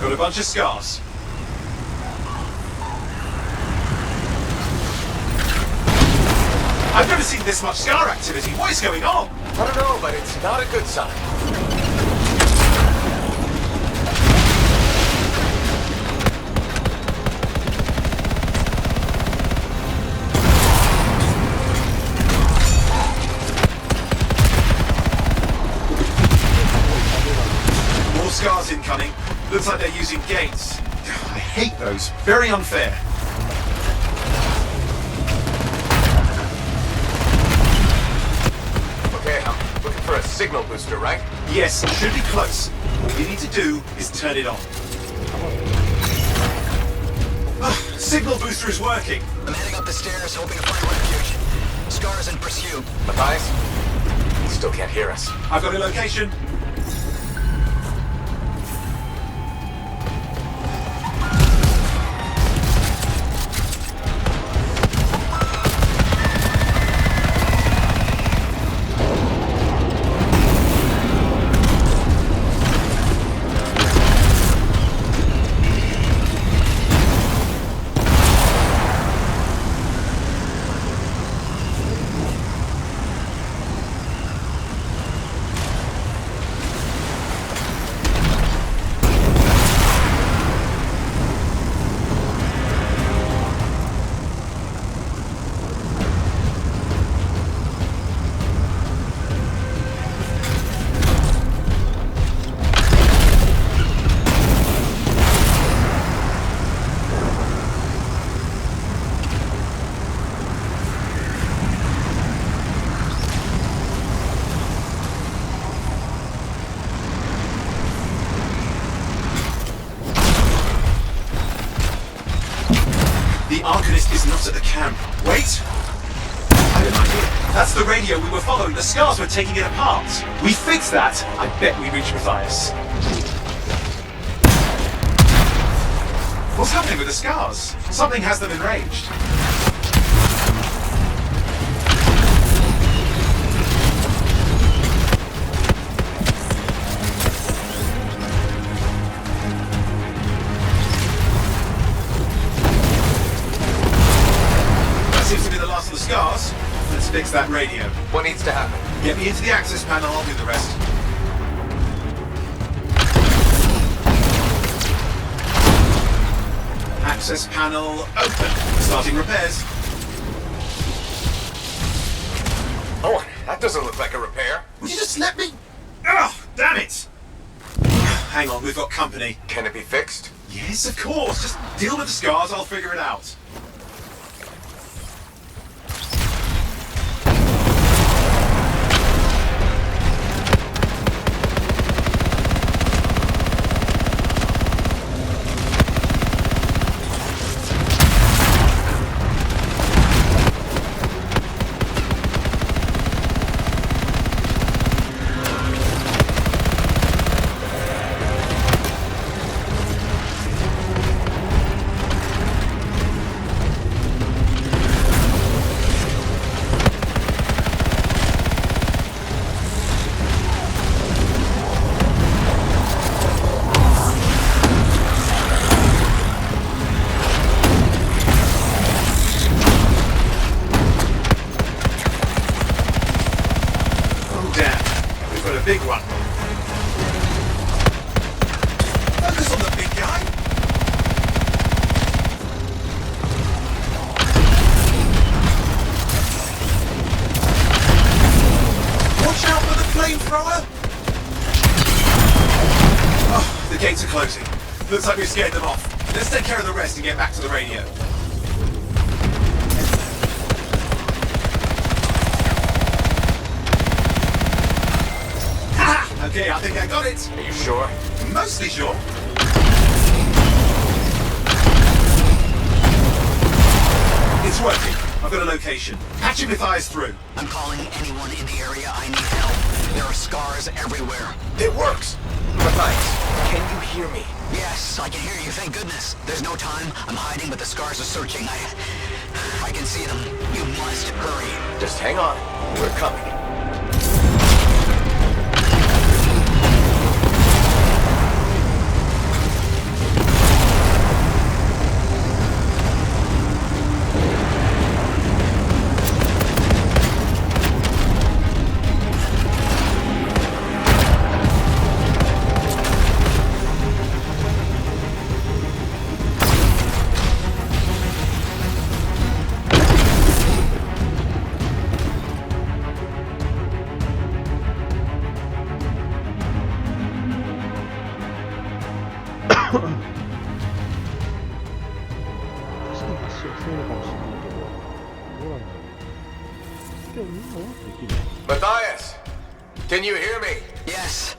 Got a bunch of scars. I've never seen this much scar activity. What is going on? I don't know, but it's not a good sign. More scars incoming. Looks like they're using gates. I hate those. Very unfair. Okay, I'm looking for a signal booster, right? Yes, should be close. All you need to do is turn it on. Signal booster is working. I'm heading up the stairs, hoping to find refuge. Scars in pursuit. Matthias? He still can't hear us. I've got a location. The Arcanist is not at the camp. Wait! I have an idea. That's the radio we were following. The scars were taking it apart. We fixed that. I bet we reached Matthias. What's happening with the scars? Something has them enraged. Seems to be the last of the scars. Let's fix that radio. What needs to happen? Get me into the access panel, I'll do the rest. Access panel open. Starting repairs. Oh, that doesn't look like a repair. Would you just let me? Ugh, damn it! Hang on, we've got company. Can it be fixed? Yes, of course. Just deal with the scars, I'll figure it out. Looks like we've scared them off. Let's take care of the rest and get back to the radio. Ha! Okay, I think I got it. Are you sure? Mostly sure. It's working. I've got a location. Patching Matthias through. I'm calling anyone in the area. I need help. There are scars everywhere. It works. Matthias, can you hear me? Yes, I can hear you, thank goodness. There's no time. I'm hiding, but the scars are searching. I can see them. You must hurry. Just hang on. We're coming. Matthias, can you hear me? Yes,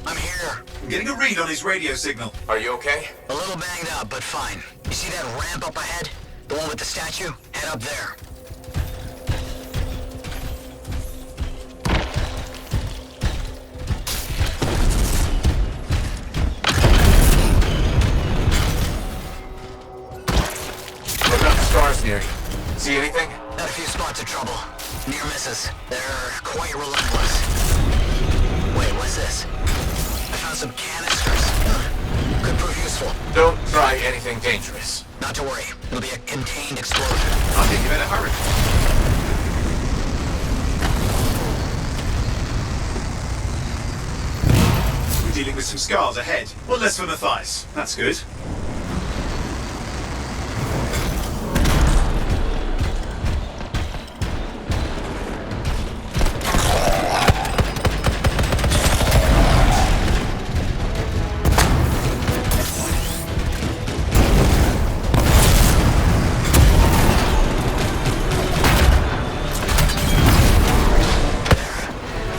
I'm here. I'm getting a read on his radio signal. Are you okay? A little banged up, but fine. You see that ramp up ahead? The one with the statue? Head up there. What about the stars near you? See anything? Got a few spots of trouble. Near misses. They're quite relentless. Wait, what's this? I found some canisters. Could prove useful. Don't try anything dangerous. Not to worry. It'll be a contained explosion. I think you better hurry. We're dealing with some scars ahead. One less for Matthias. That's good.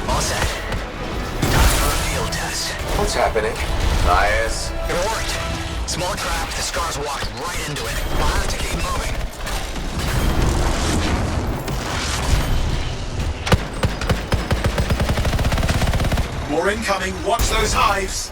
All set. Time for a field test. What's happening? Matthias. It worked. Small trap, the scars walked right into it. We'll have to keep moving. More incoming. Watch those hives.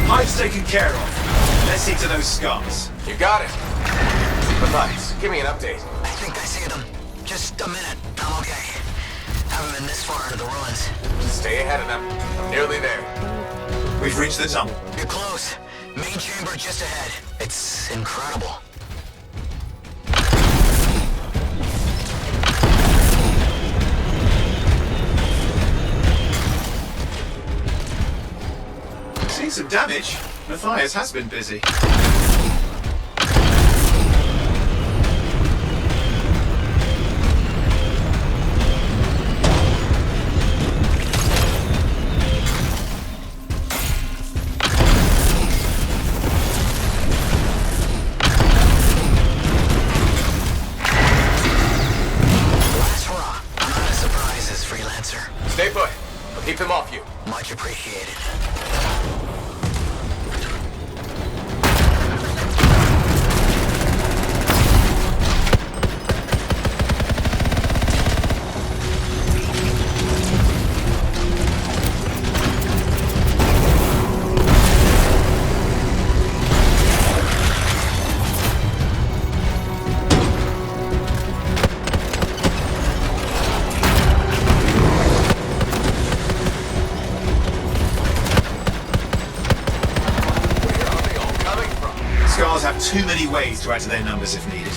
Hives taken care of. Let's see to those scars. You got it. Matthias, give me an update. I think I see them. Just a minute. I'm okay. Haven't been this far into the ruins. Stay ahead of them. I'm nearly there. We've reached the tunnel. You're close. Main chamber just ahead. It's incredible. Seen some damage. Matthias has been busy. Last hurrah. I'm out of surprises, freelancer. Stay put. I'll keep them off you. Much appreciated. Scars have too many ways to add to their numbers if needed.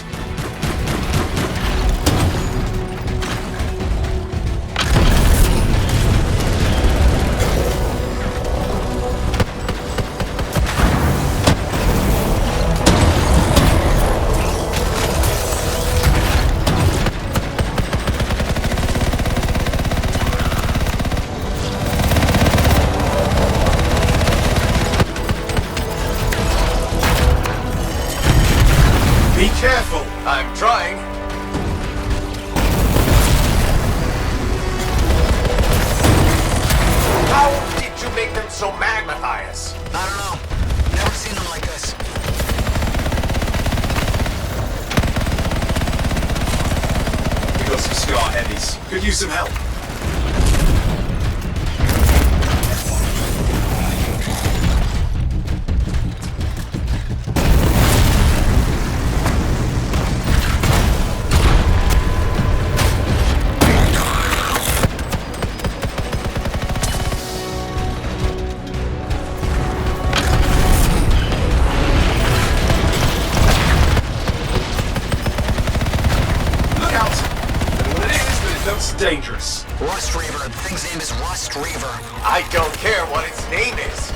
Be careful! I'm trying. How did you make them so mad, Matthias? I don't know. Never seen them like this. We got some Scar heavies. Could use some help. Dangerous. Rust Reaver. The thing's name is Rust Reaver. I don't care what its name is.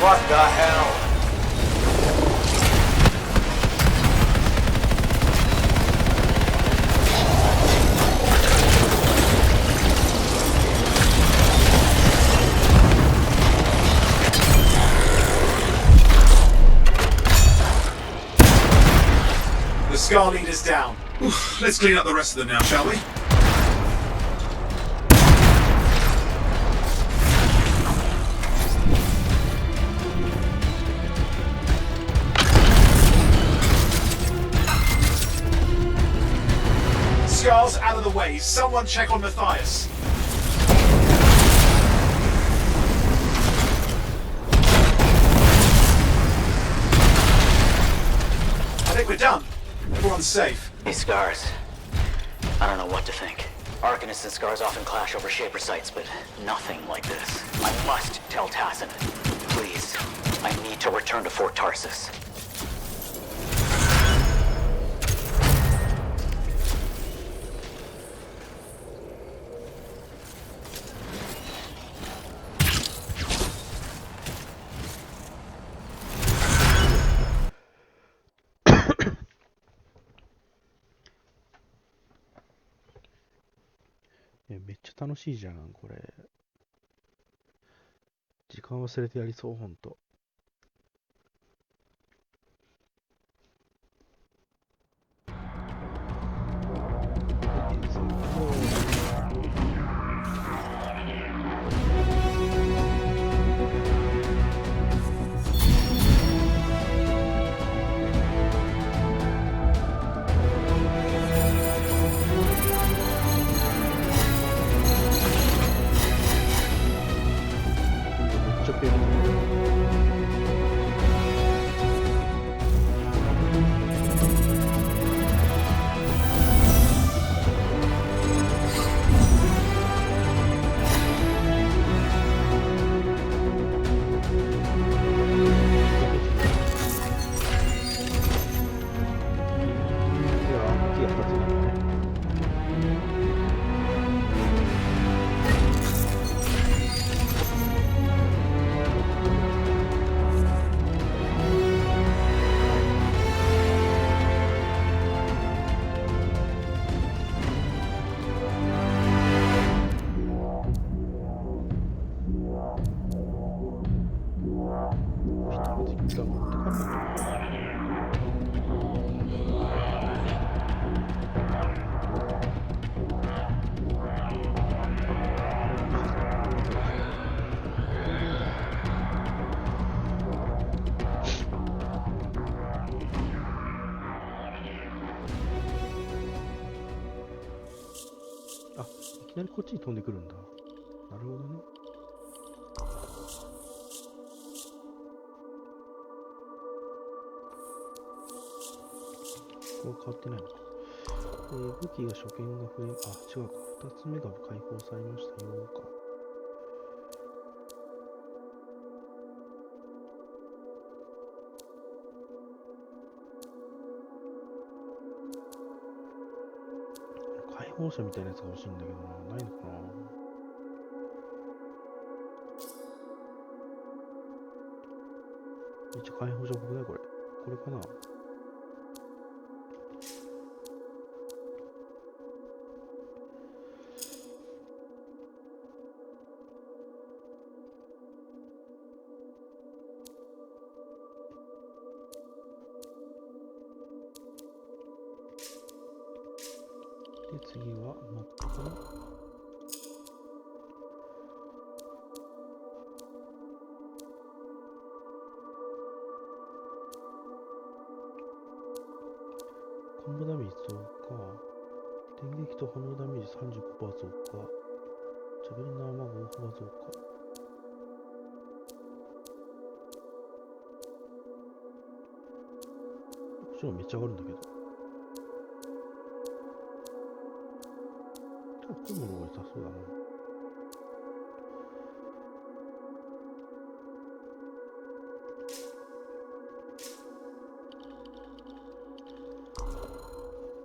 What the hell? The Scar leader's down. Let's clean up the rest of them now, shall we? Scar's out of the way. Someone check on Matthias. I think we're done. Everyone's safe. Hey, Scars. I don't know what to think. Arcanists and Scars often clash over Shaper sites, but nothing like this. I must tell Tassin. Please. I need to return to Fort Tarsus.めっちゃ楽しいじゃん、これ。時間忘れてやりそう、ほんと。ちょっときなりこっちに飛んでくるんだ。なるほどね。ここは変わってないのか。武器が初見が増え、あ、違うか。2つ目が解放されましたよか。解放者みたいなやつが欲しいんだけどな。ないのかな。めっちゃ解放者っぽくないこれ。これかな。で、次はマップかな。コンボダメージ増加。電撃と炎ダメージ 35% 増加。ジャベリンのアーマーが大幅増加。こっちもめっちゃ上がるんだけど。コンボの方が良さそうだな。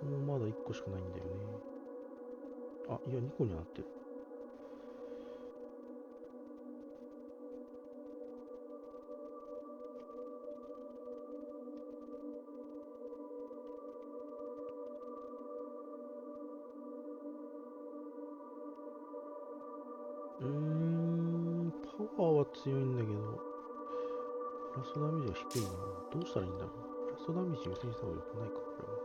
もうまだ1個しかないんだよね。あ、いや2個にはなってる。パワーは強いんだけど、ラストダメージが低いな。どうしたらいいんだろう。ラストダメージ優先した方が良くないか、これは。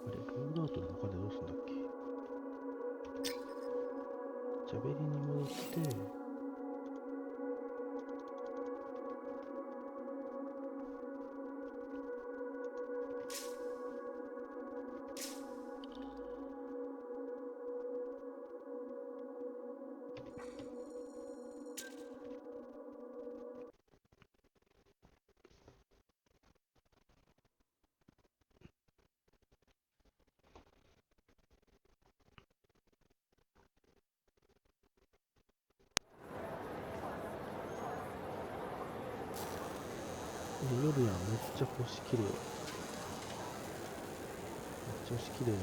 あれ、ロールアウトの中でどうすんだっけ。ジャベリンに戻って、夜やん、めっちゃ星綺麗。めっちゃ星綺麗だ。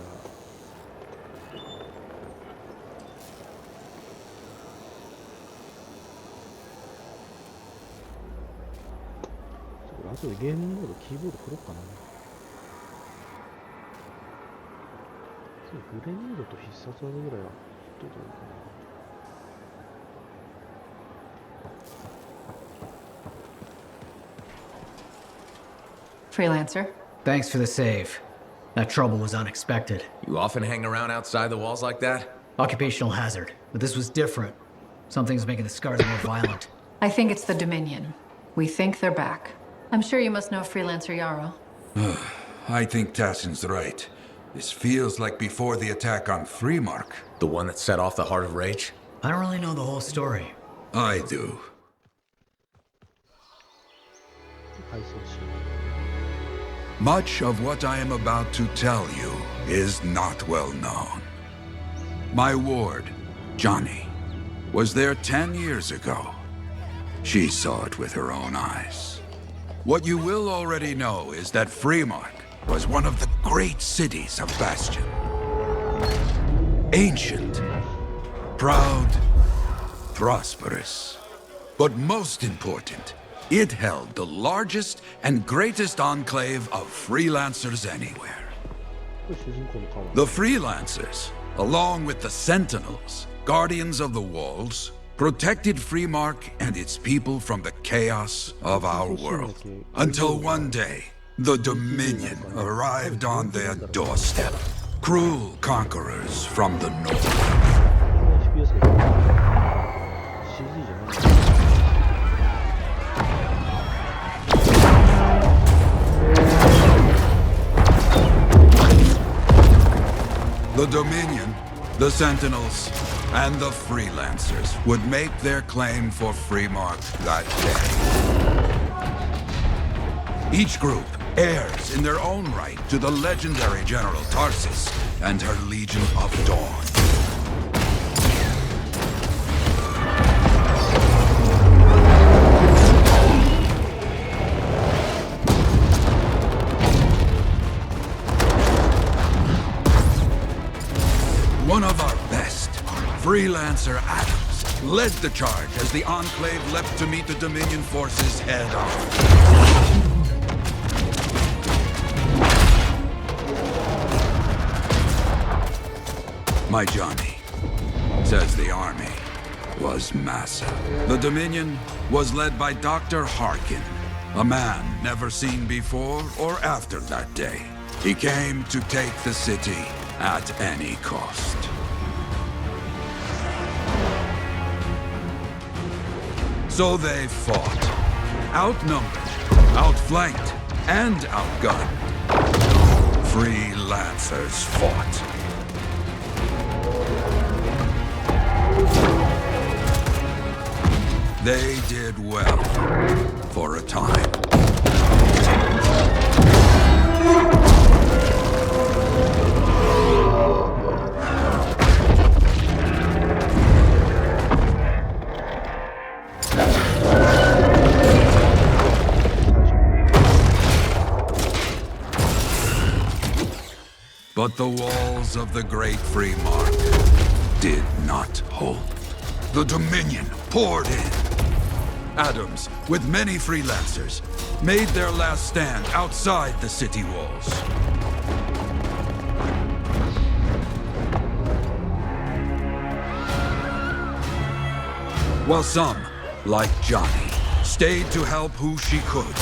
これ後でゲームモード、キーボード振ろうかな。グレネードと必殺技ぐらいはどうだろうかな。Freelancer. Thanks for the save. That trouble was unexpected. You often hang around outside the walls like that? Occupational hazard, but this was different. Something's making the scars more violent. I think it's the Dominion. We think they're back. I'm sure you must know Freelancer Yarrow. I think Tassin's right. This feels like before the attack on Freemark. The one that set off the Heart of Rage? I don't really know the whole story. I do. Much of what I am about to tell you is not well known. My ward, Johnny, was there 10 years ago. She saw it with her own eyes. What you will already know is that Freemark was one of the great cities of Bastion. Ancient, proud, prosperous. But most important, it held the largest and greatest enclave of freelancers anywhere. The freelancers, along with the Sentinels, guardians of the walls, protected Freemark and its people from the chaos of our world. Until one day, the Dominion arrived on their doorstep. Cruel conquerors from the north. the Sentinels, and the Freelancers would make their claim for Freemark that day. Each group heirs in their own right to the legendary General Tarsus and her Legion of Dawn. One of our best, Freelancer Adams, led the charge as the Enclave leapt to meet the Dominion forces head-on. My Johnny says the army was massive. The Dominion was led by Dr. Harkin, a man never seen before or after that day. He came to take the city at any cost. So they fought, outnumbered, outflanked, and outgunned. Freelancers fought. They did well for a time. But the walls of the Great Freemark did not hold. The Dominion poured in. Adams, with many Freelancers, made their last stand outside the city walls. While some, like Johnny, stayed to help who she could.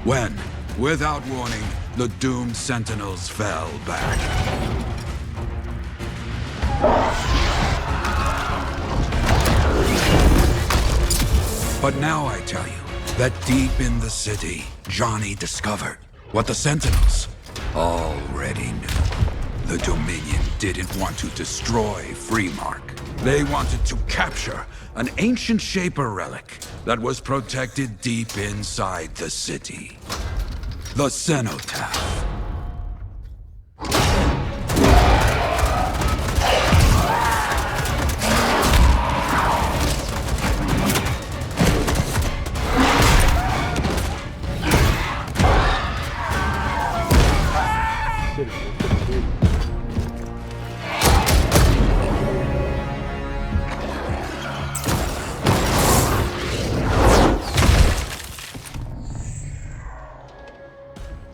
When, without warning, the doomed Sentinels fell back. But now I tell you that deep in the city, Johnny discovered what the Sentinels already knew. The Dominion didn't want to destroy Freemark. They wanted to capture an ancient Shaper relic that was protected deep inside the city. The Cenotaph.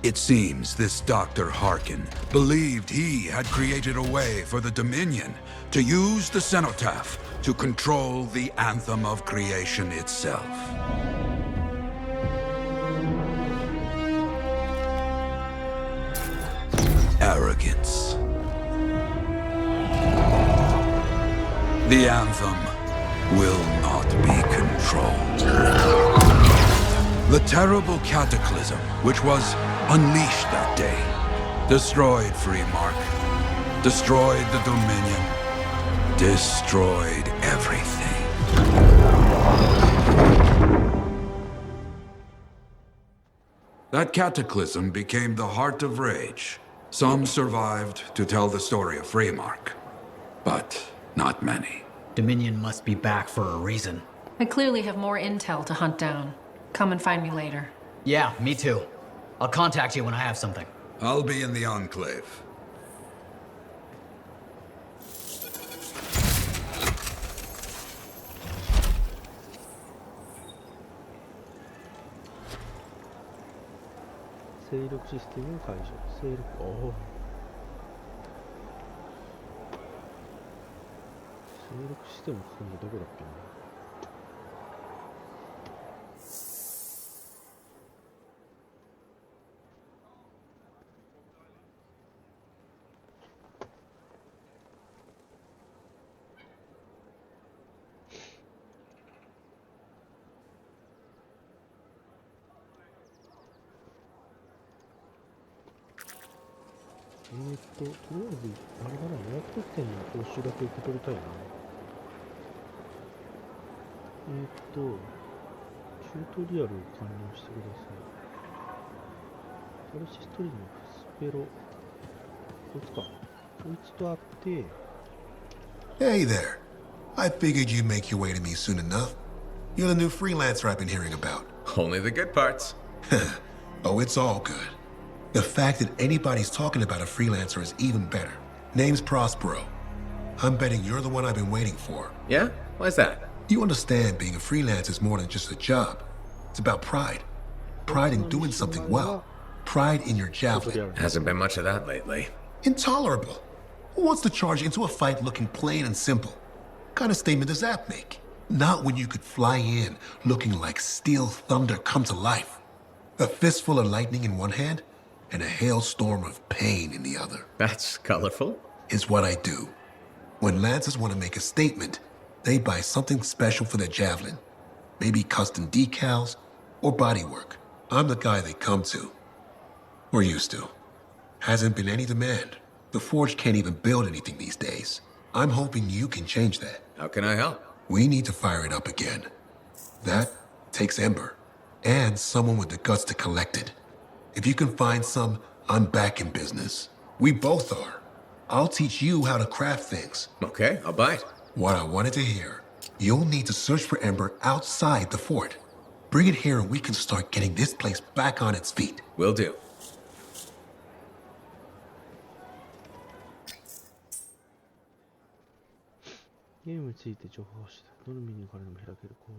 It seems this Dr. Harkin believed he had created a way for the Dominion to use the Cenotaph to control the Anthem of creation itself. Arrogance. The Anthem will not be controlled. The terrible cataclysm, which was unleashed that day, destroyed Freemark, destroyed the Dominion, destroyed everything. That cataclysm became the Heart of Rage. Some survived to tell the story of Freemark, but not many. Dominion must be back for a reason. I clearly have more intel to hunt down. Come and find me later. Yeah, me too. I'll contact you when I have something. I'll be in the Enclave. 세이력 시스템을 가이죠. 세이력, 세이력 시스템 그런 게 누구 같겠네. とりあえず、あれだな、予約特典の報酬だけ受け取りたいな。チュートリアルを完了してください。トルシストリーム、スペロ、こいつか。こいつと会って、Hey there. I figured you'd make your way to me soon enough. You're the new freelancer I've been hearing about. Only the good parts. Oh, it's all good. The fact that anybody's talking about a freelancer is even better. Name's Prospero. I'm betting you're the one I've been waiting for. Yeah? Why's that? You understand being a freelancer is more than just a job. It's about pride. Pride in doing something well. Pride in your javelin. Hasn't been much of that lately. Intolerable. Who wants to charge into a fight looking plain and simple? What kind of statement does that make? Not when you could fly in looking like steel thunder come to life. A fistful of lightning in one hand and a hailstorm of pain in the other. That's colorful. Is what I do. When Lancers want to make a statement, they buy something special for their javelin. Maybe custom decals or bodywork. I'm the guy they come to. Or used to. Hasn't been any demand. The Forge can't even build anything these days. I'm hoping you can change that. How can I help? We need to fire it up again. That takes Ember. And someone with the guts to collect it. If you can find some, I'm back in business. We both are. I'll teach you how to craft things. Okay, I'll bite. What I wanted to hear. You'll need to search for Ember outside the fort. Bring it here and we can start getting this place back on its feet. Will do. ゲームについて情報を知ってどのメニューからでも開けるコー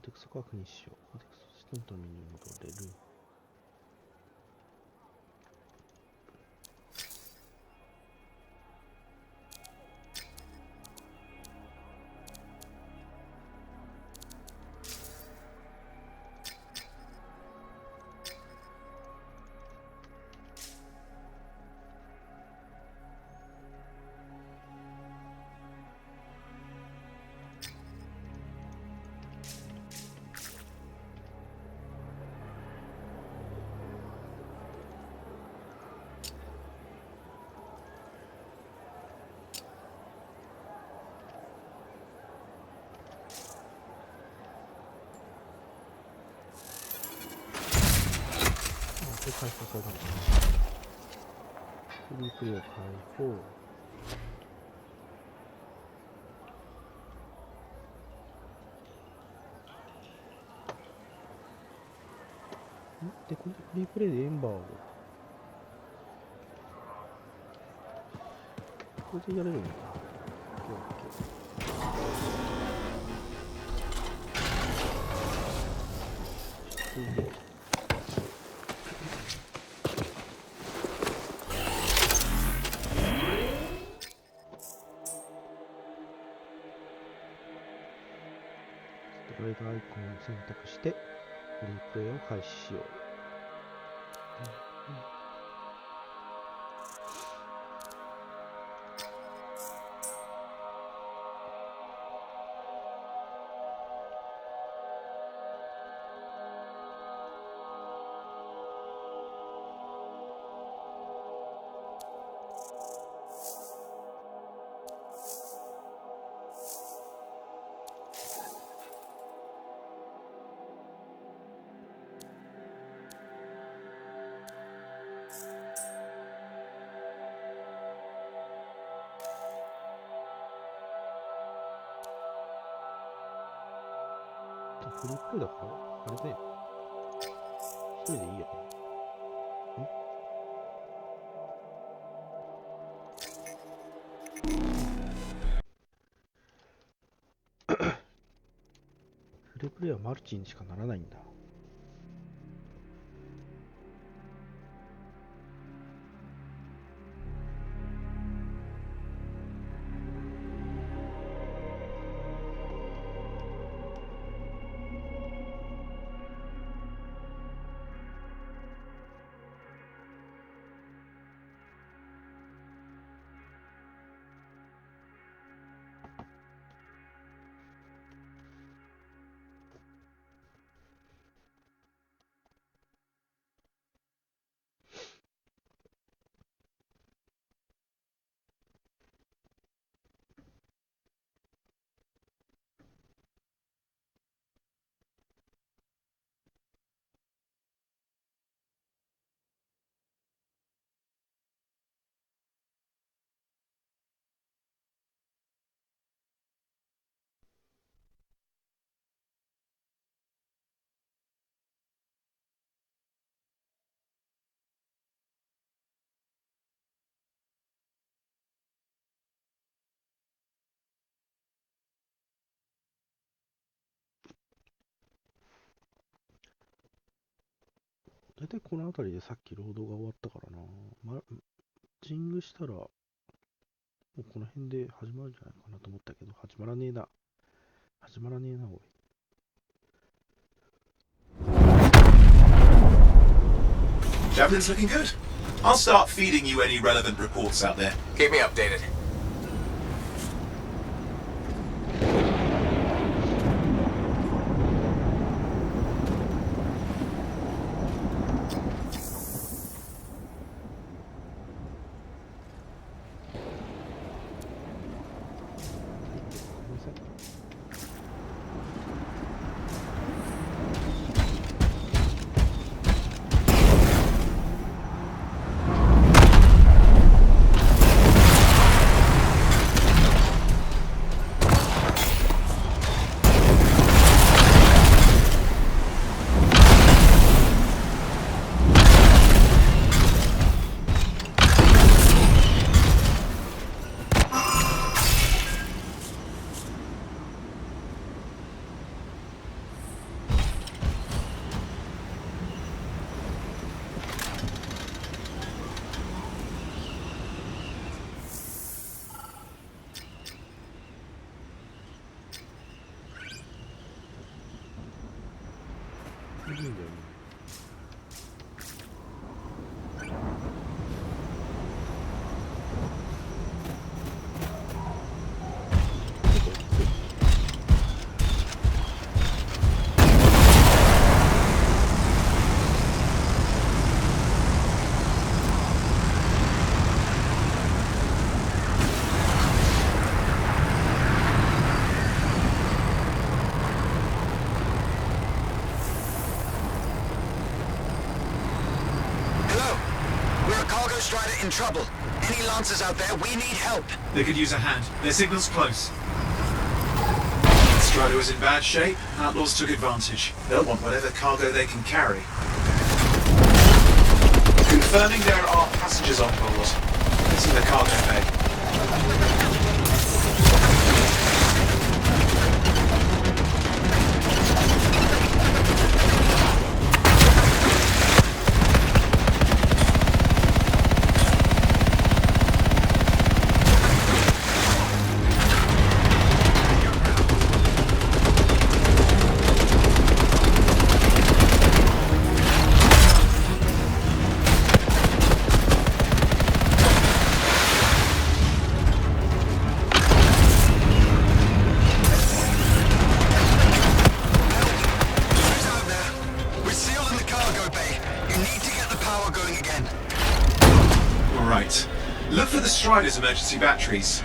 テクスを確認しよう。コーテクスシステムとのメニューに戻れる。解放されたのかな。フリープレイを解放。で、これでフリープレイでエンバーを。これでやれるのかな。ライトアイコンを選択してフリープレイを開始しよう。フリープレイだからあれだよ。一人でいいよ。フリープレイはマルチにしかならないんだ。大体この辺りでさっきロードが終わったからな。ジングしたら、もうこの辺で始まるんじゃないかなと思ったけど、始まらねえな。始まらねえな、おい。Javelin's looking good. I'll start feeding you any relevant reports out there. Keep me updated. In trouble. Any lancers out there? We need help. They could use a hand. Their signal's close. Strider was in bad shape. Outlaws took advantage. They'll want whatever cargo they can carry. Confirming there are passengers on board. This is the cargo bay. Look for the Strider's emergency batteries.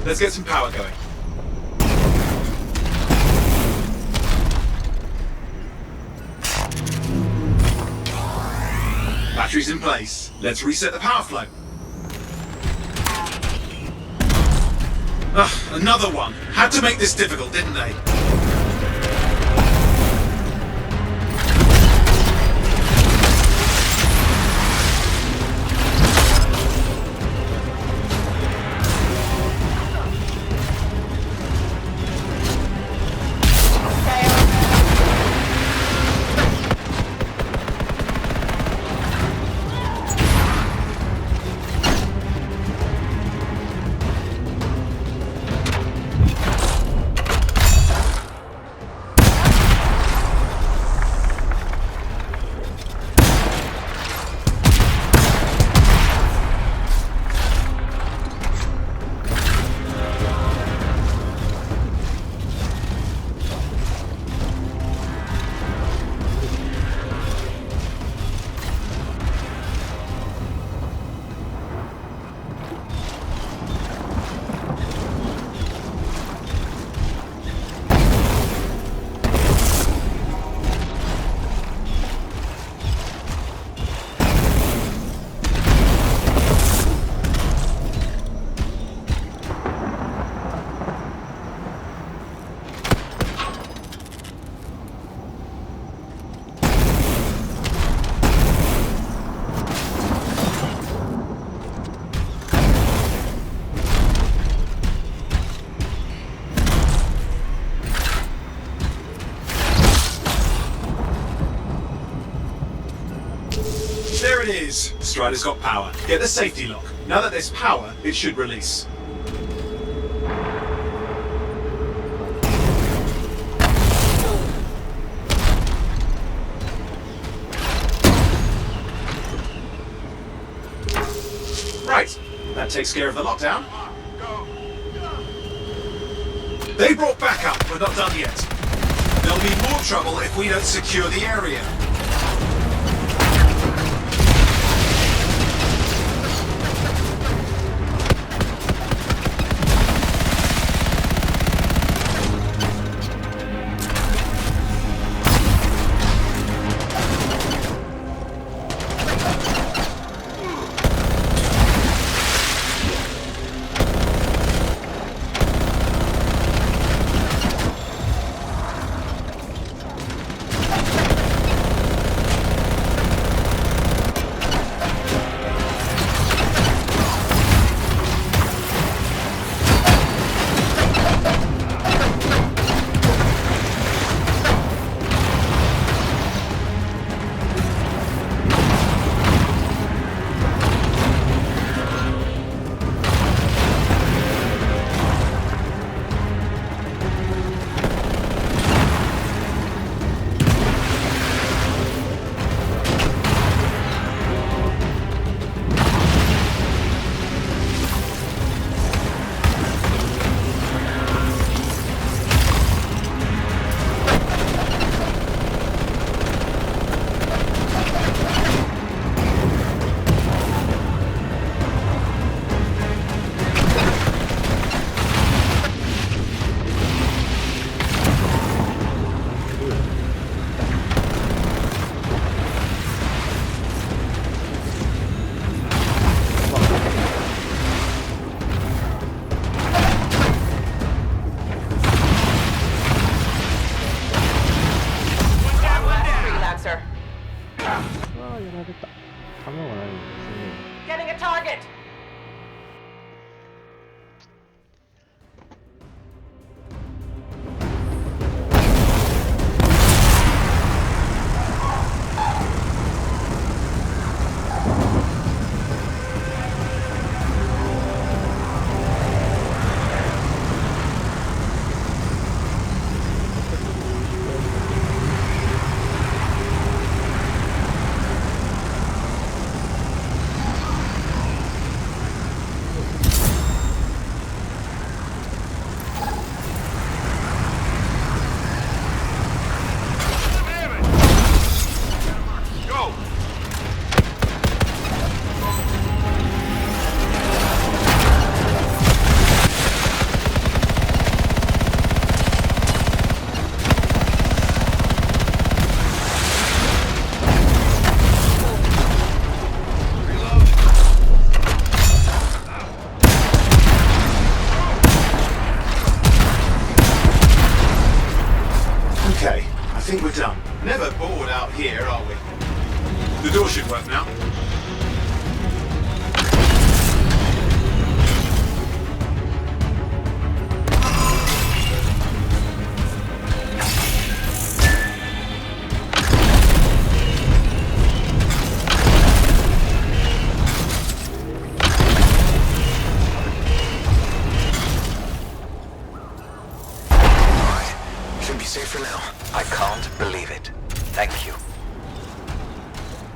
Let's get some power going. Batteries in place. Let's reset the power flow. Ugh, another one. Had to make this difficult, didn't they? There it is. Strider's got power. Get the safety lock. Now that there's power, it should release. Right. That takes care of the lockdown. They brought backup. We're not done yet. There'll be more trouble if we don't secure the area. Getting a target! Okay, I think we're done. Never bored out here, are we? The door should work now. Should be safe for now. I can't believe it. Thank you.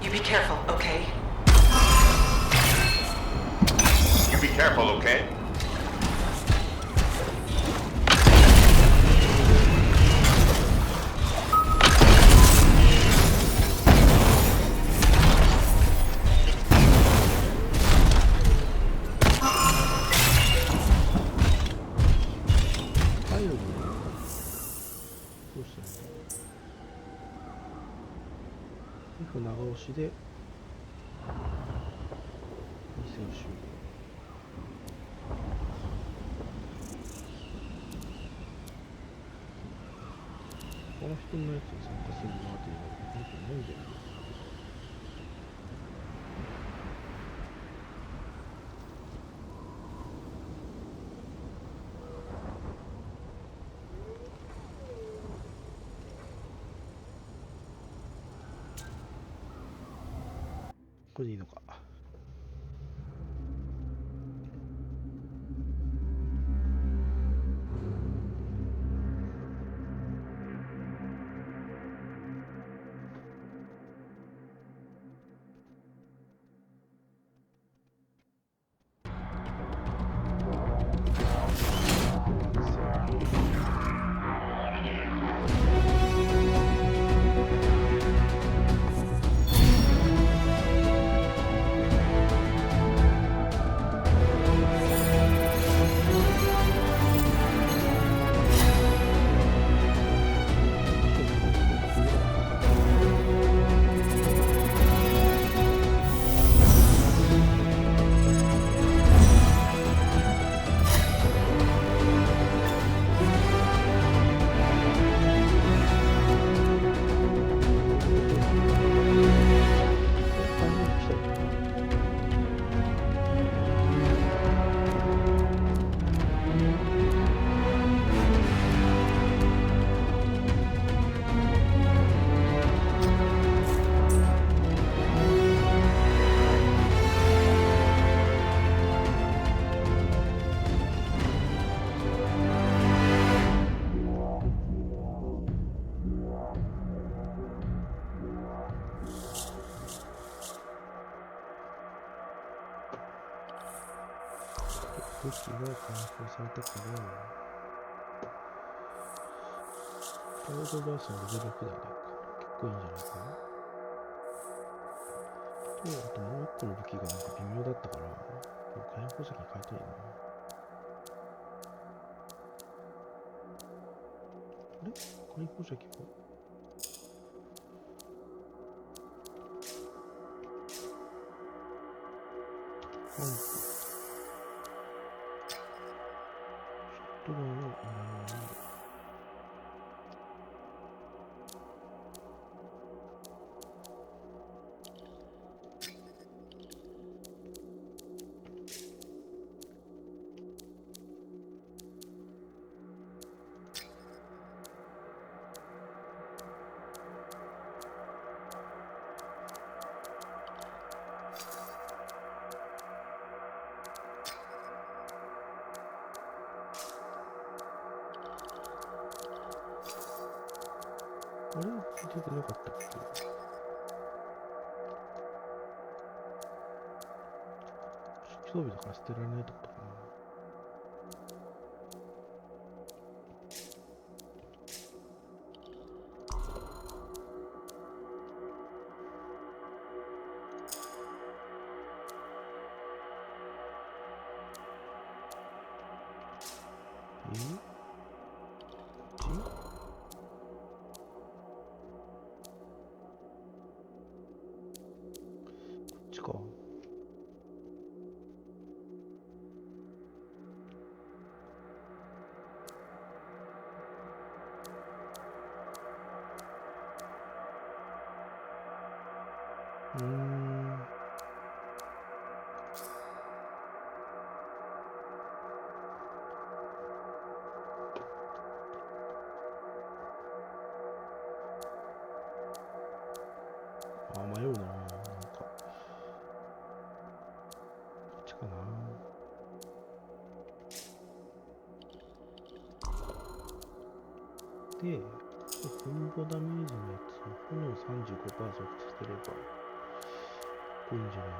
You be careful, okay? You be careful, okay? F 長押しで2選手この人のやつに参加するなというのはよくないんじゃないですか。これでいいのか。武器が解放されたから、カードバースのレベル6だね。結構いいんじゃないかな。と、あともう一個の武器がなんか微妙だったから、解放先に変えたいな。あれ解放先かパンプ。ショットガンをもらう。あれ出てなかったっけ？装備だから捨てられないってことかな。迷うな。なんかこっちかな。で、コンボダメージのやつを炎35%させればこういうんじゃないの？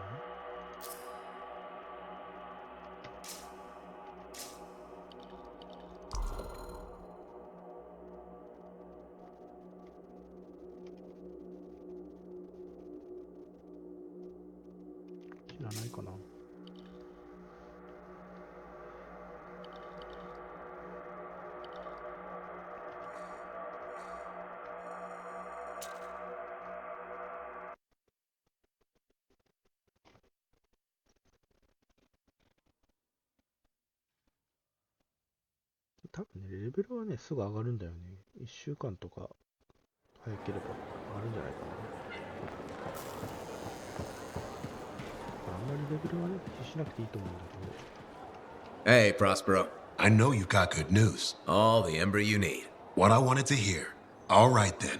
いらないかな。多分ね、レベルはね、すぐ上がるんだよね。1週間とか早ければ上がるんじゃないかな。あんまりレベルはね、気にしなくていいと思うんだけど。Hey, Prospero. I know you've got good news. All the ember you need. What I wanted to hear. All right then.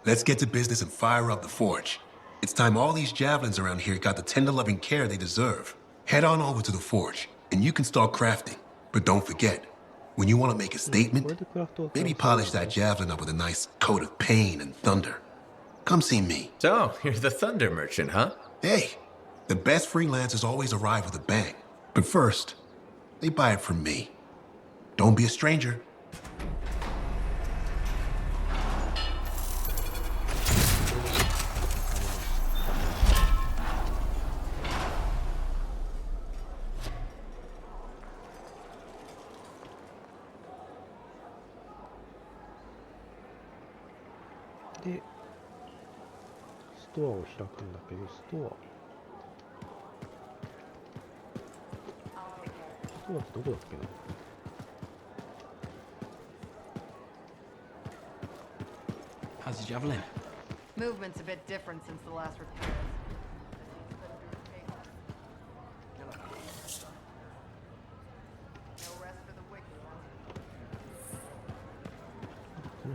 Let's get to business and fire up the forge. It's time all these javelins around here got the tender loving care they deserve. Head on over to the forge, and you can start crafting. But don't forget, when you want to make a statement, maybe polish that javelin up with a nice coat of pain and thunder. Come see me. So, you're the thunder merchant, huh? Hey, the best freelancers always arrive with a bang. But first, they buy it from me. Don't be a stranger.で、ストアを開くんだけど、ストアってどこだっけな。How's the javelin? Movement's a bit different since the last repairs. No rest for the wicked.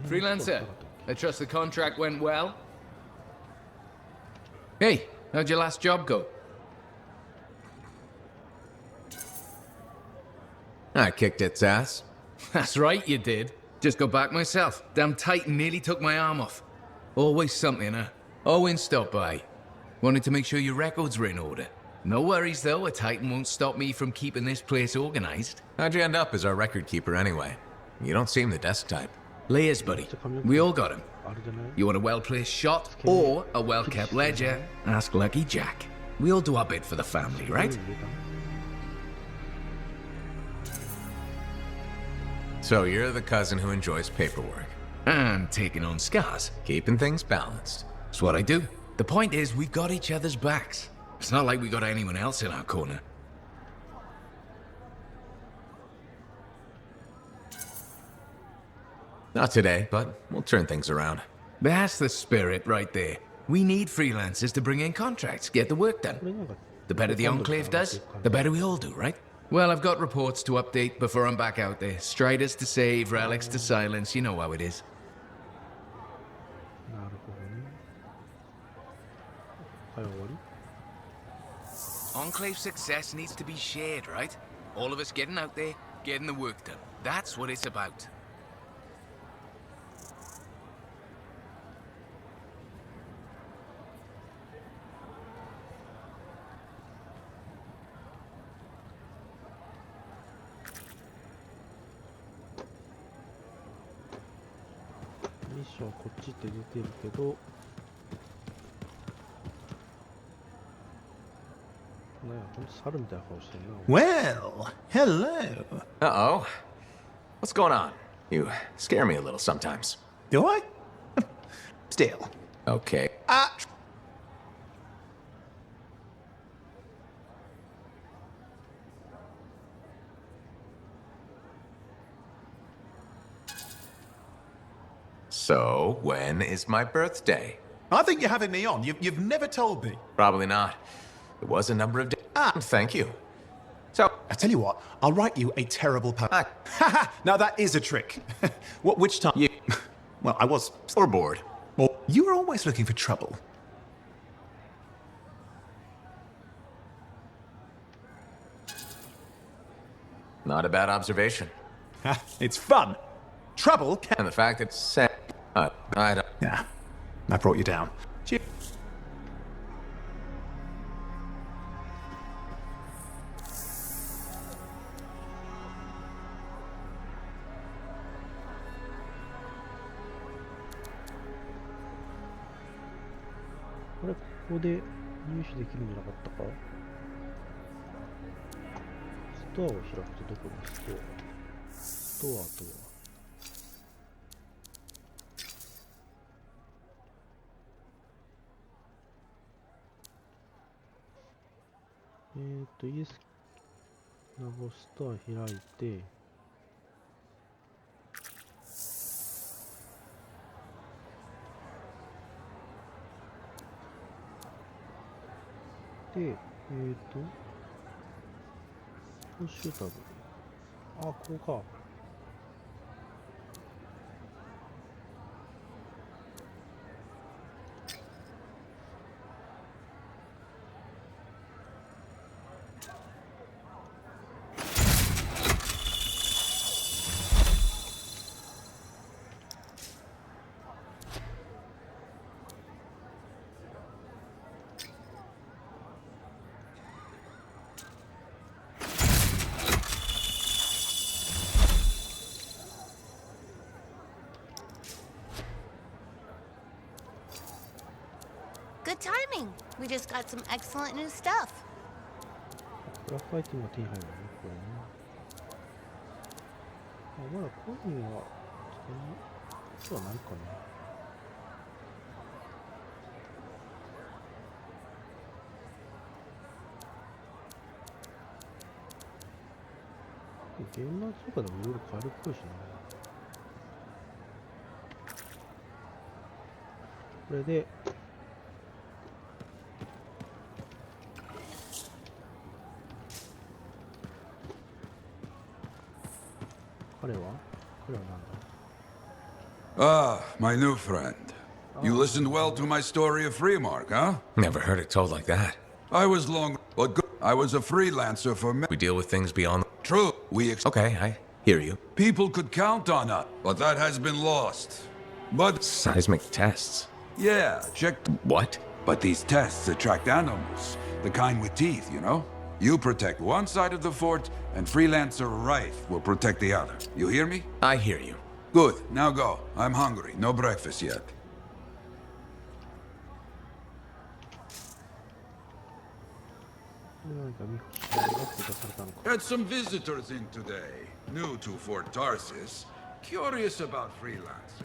Freelancer, I trust the contract went well? Hey, how'd your last job go? I kicked its ass. That's right, you did. Just got back myself. Damn Titan nearly took my arm off. Always something, huh? Owen stopped by. Wanted to make sure your records were in order. No worries, though. A Titan won't stop me from keeping this place organized. How'd you end up as our record keeper anyway? You don't seem the desk type. Layers, buddy. We all got him. You want a well-placed shot or a well-kept ledger? Ask Lucky Jack. We all do our bit for the family, right? So you're the cousin who enjoys paperwork. And taking on scars. Keeping things balanced. That's what I do. The point is, we've got each other's backs. It's not like we got anyone else in our corner. Not today, but we'll turn things around. That's the spirit right there. We need freelancers to bring in contracts, get the work done. The better the Enclave does, the better we all do, right? Well, I've got reports to update before I'm back out there. Striders to save, relics to silence, you know how it is. Enclave success needs to be shared, right? All of us getting out there, getting the work done. That's what it's about. Mission こっちって出てるけど、なんや、ほんと猿みたいな顔してるな。Well, hello. Uh-oh. What's going on? You scare me a little sometimes. Do I? Still. Okay. So, when is my birthday? I think you're having me on. You've never told me. Probably not. It was a number of days. Thank you. So, I tell you what, I'll write you a terrible poem. Now that is a trick. Which time? You. Well, I was... Or bored. Well, you were always looking for trouble. Not a bad observation. It's fun. Trouble can... And the fact that said... I don't... Yeah, I brought you down. Cheers.これ、ここで入手できるんじゃなかったか。ストアを開くとどこにストアとは。イエスナボストア開いて、で、プッシュタブ。あ、ここか。Good timing. We just got some excellent new stuff. グラファイティングが手に入るね、これね。あ、まだコインは、そんなことはないかな。現場とかでもいろいろ買えるっぽいしな。これで、Ah, my new friend. You listened well to my story of Freemark, huh? Never heard it told like that. I was but good. I was a freelancer for We deal with things beyond... True. Okay, I hear you. People could count on us, but that has been lost. But... Seismic tests? Yeah, check... What? But these tests attract animals. The kind with teeth, you know? You protect one side of the fort, and Freelancer Rife will protect the other. You hear me? I hear you. Good. Now go. I'm hungry. No breakfast yet. Had some visitors in today. New to Fort Tarsis. Curious about freelancers.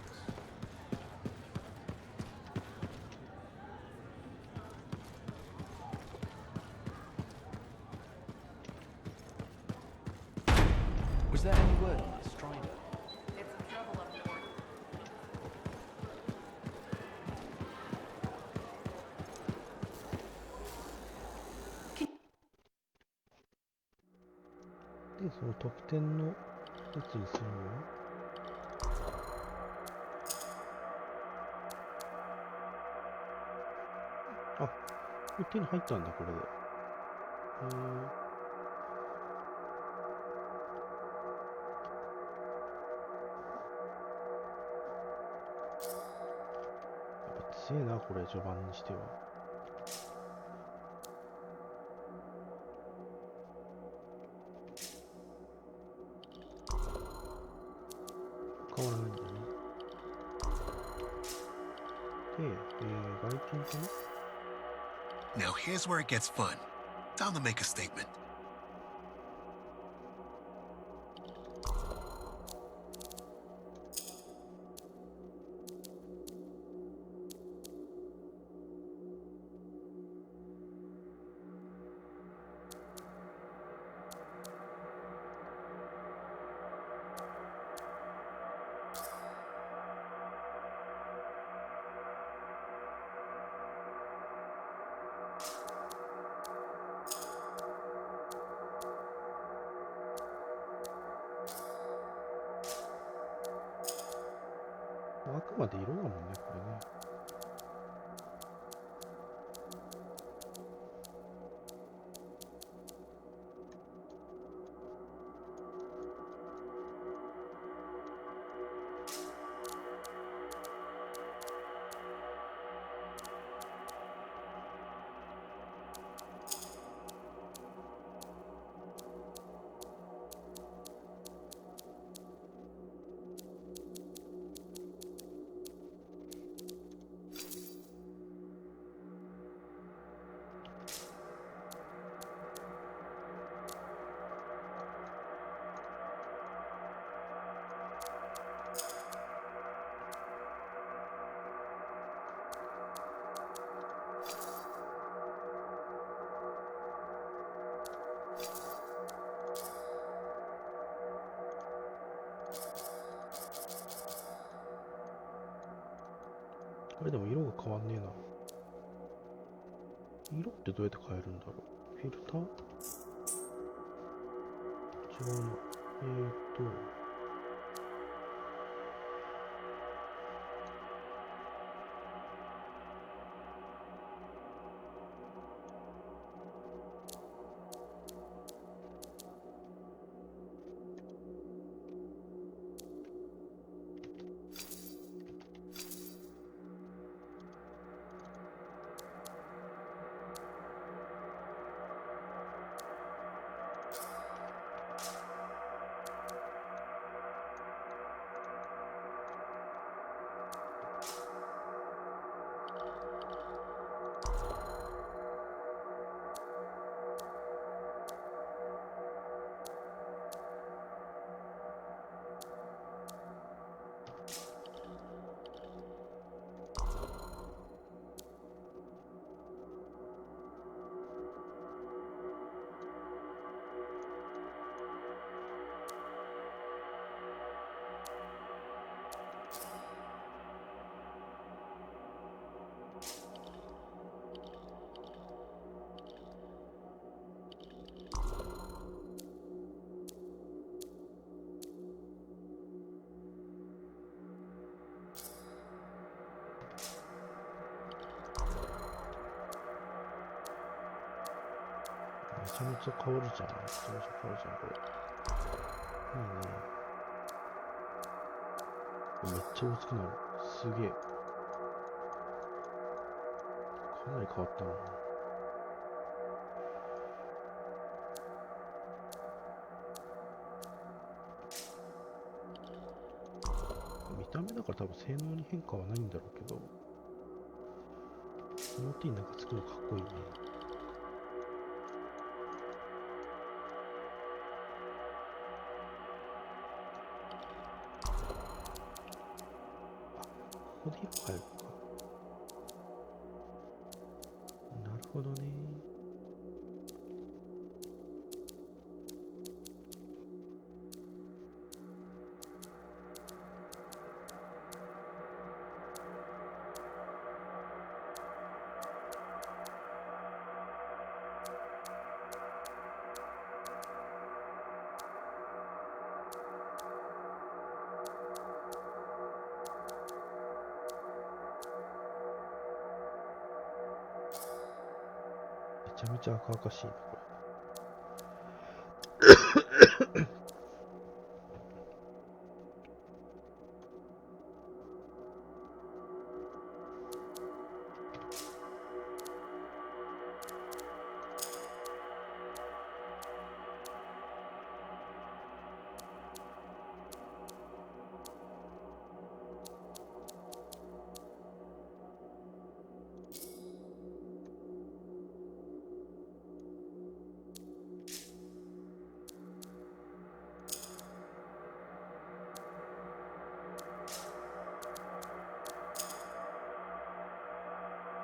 Was there any word on this Strider? It's in trouble up north. で、その得点のやつにするのはあ、これ手に入ったんだ、これで。やっぱ強いな、これ、序盤にしては。変わらないんだね。で、外見かな Now here's where it gets fun. Time to make a statement. あくまで色だもんね、これね。あれでも色が変わんねえな。色ってどうやって変えるんだろう。フィルター違うな。めちゃめちゃ変わるじゃん。めちゃめちゃ変わるじゃん、これ。いいね。めっちゃ大きくなる。すげえ。かなり変わったな。見た目だから多分性能に変化はないんだろうけど、表になんかつくのかっこいいね。ここで色変えるのか。なるほどね。めちゃめちゃ赤々しいな、これ。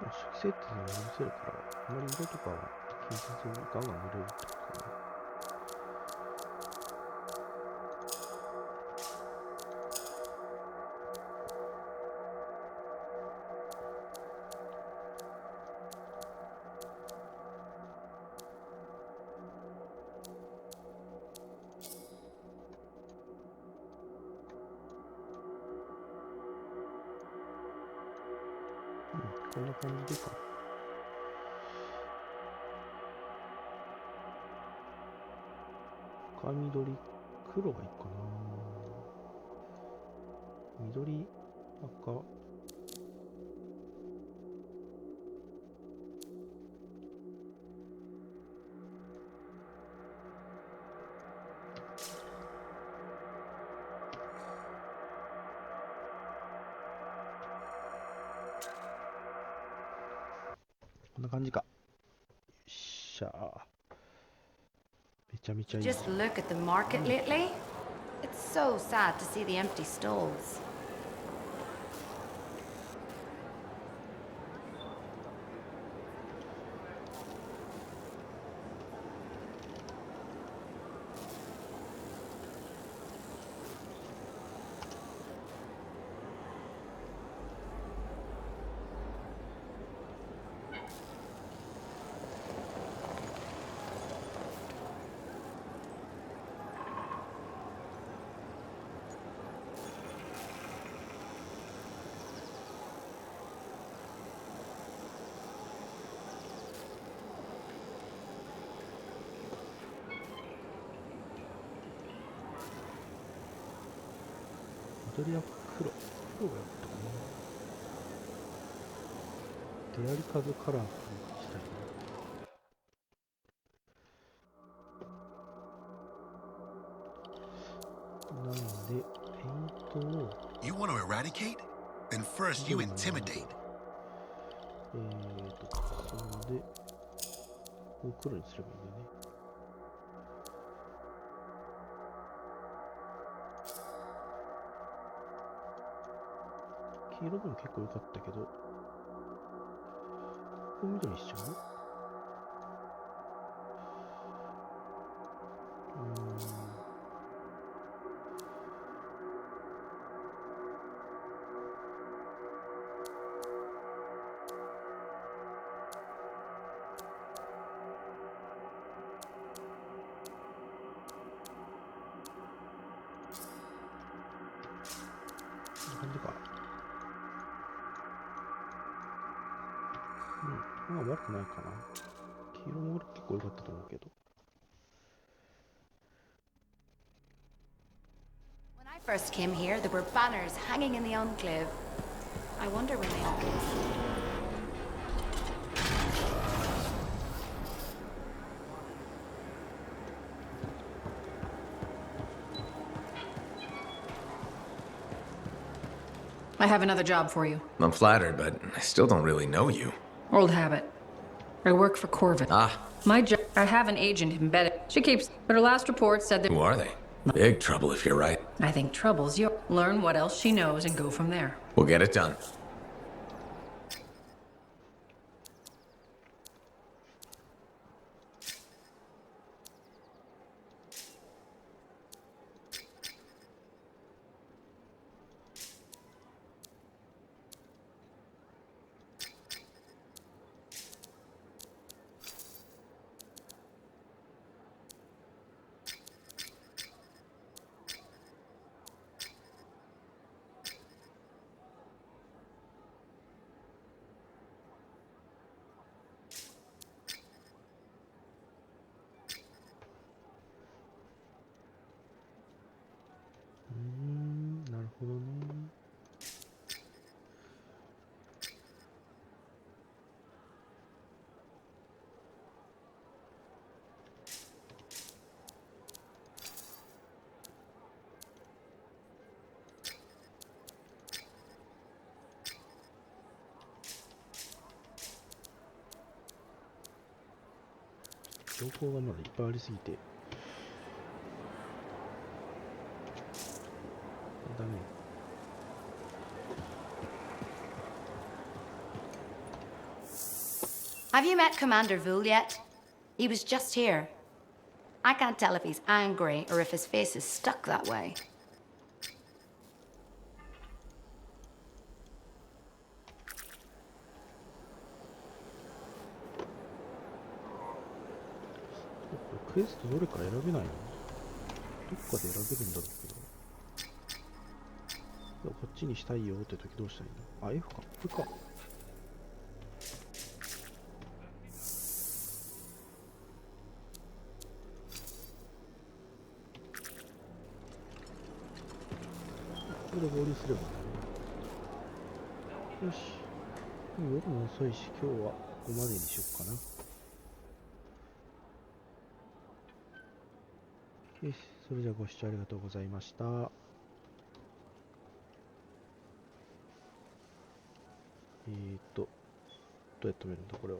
初期設定でも許せるから、あまり色とかは気にせずにガンガン塗れるってことかな。こんな感じでか。赤緑、黒がいいかな。緑、赤。こんな感じか。よっしゃー。めちゃめちゃいい。 Just look at the market lately. It's so sad to see the empty stalls.緑は黒。黒がやったかな。手やり数カラーにしたいな。なんで、ペイントを。You want to eradicate? Then first you intimidate. それで、こう黒にすればいいんだよね。黄色でも結構良かったけど、ここ緑にしちゃう？こんな感じか。まあ悪くないかな。黄色も結構良かったと思うけど。When I first came here, there were banners hanging in the enclave. I wonder when they all came. I have another job for you. I'm flattered, but I still don't really know you. Old habit. I work for Corvin. My job. I have an agent embedded. She keeps. But her last report said that. Who are they? Big trouble if you're right. I think trouble's you. Learn what else she knows and go from there. We'll get it done.情報がまだいっぱいありすぎてダメ。Have you met Commander Vul yet? He was just here. I can't tell if he's angry or if his face is stuck that way.クエストどれか選べないの？どっかで選べるんだろうけど。こっちにしたいよって時どうしたらいいの？あ、F か。F か。こで合流すればいいね。よし。夜も遅いし、今日はここまでにしよっかな。よし、それじゃあご視聴ありがとうございました。どうやって止めるんだこれは。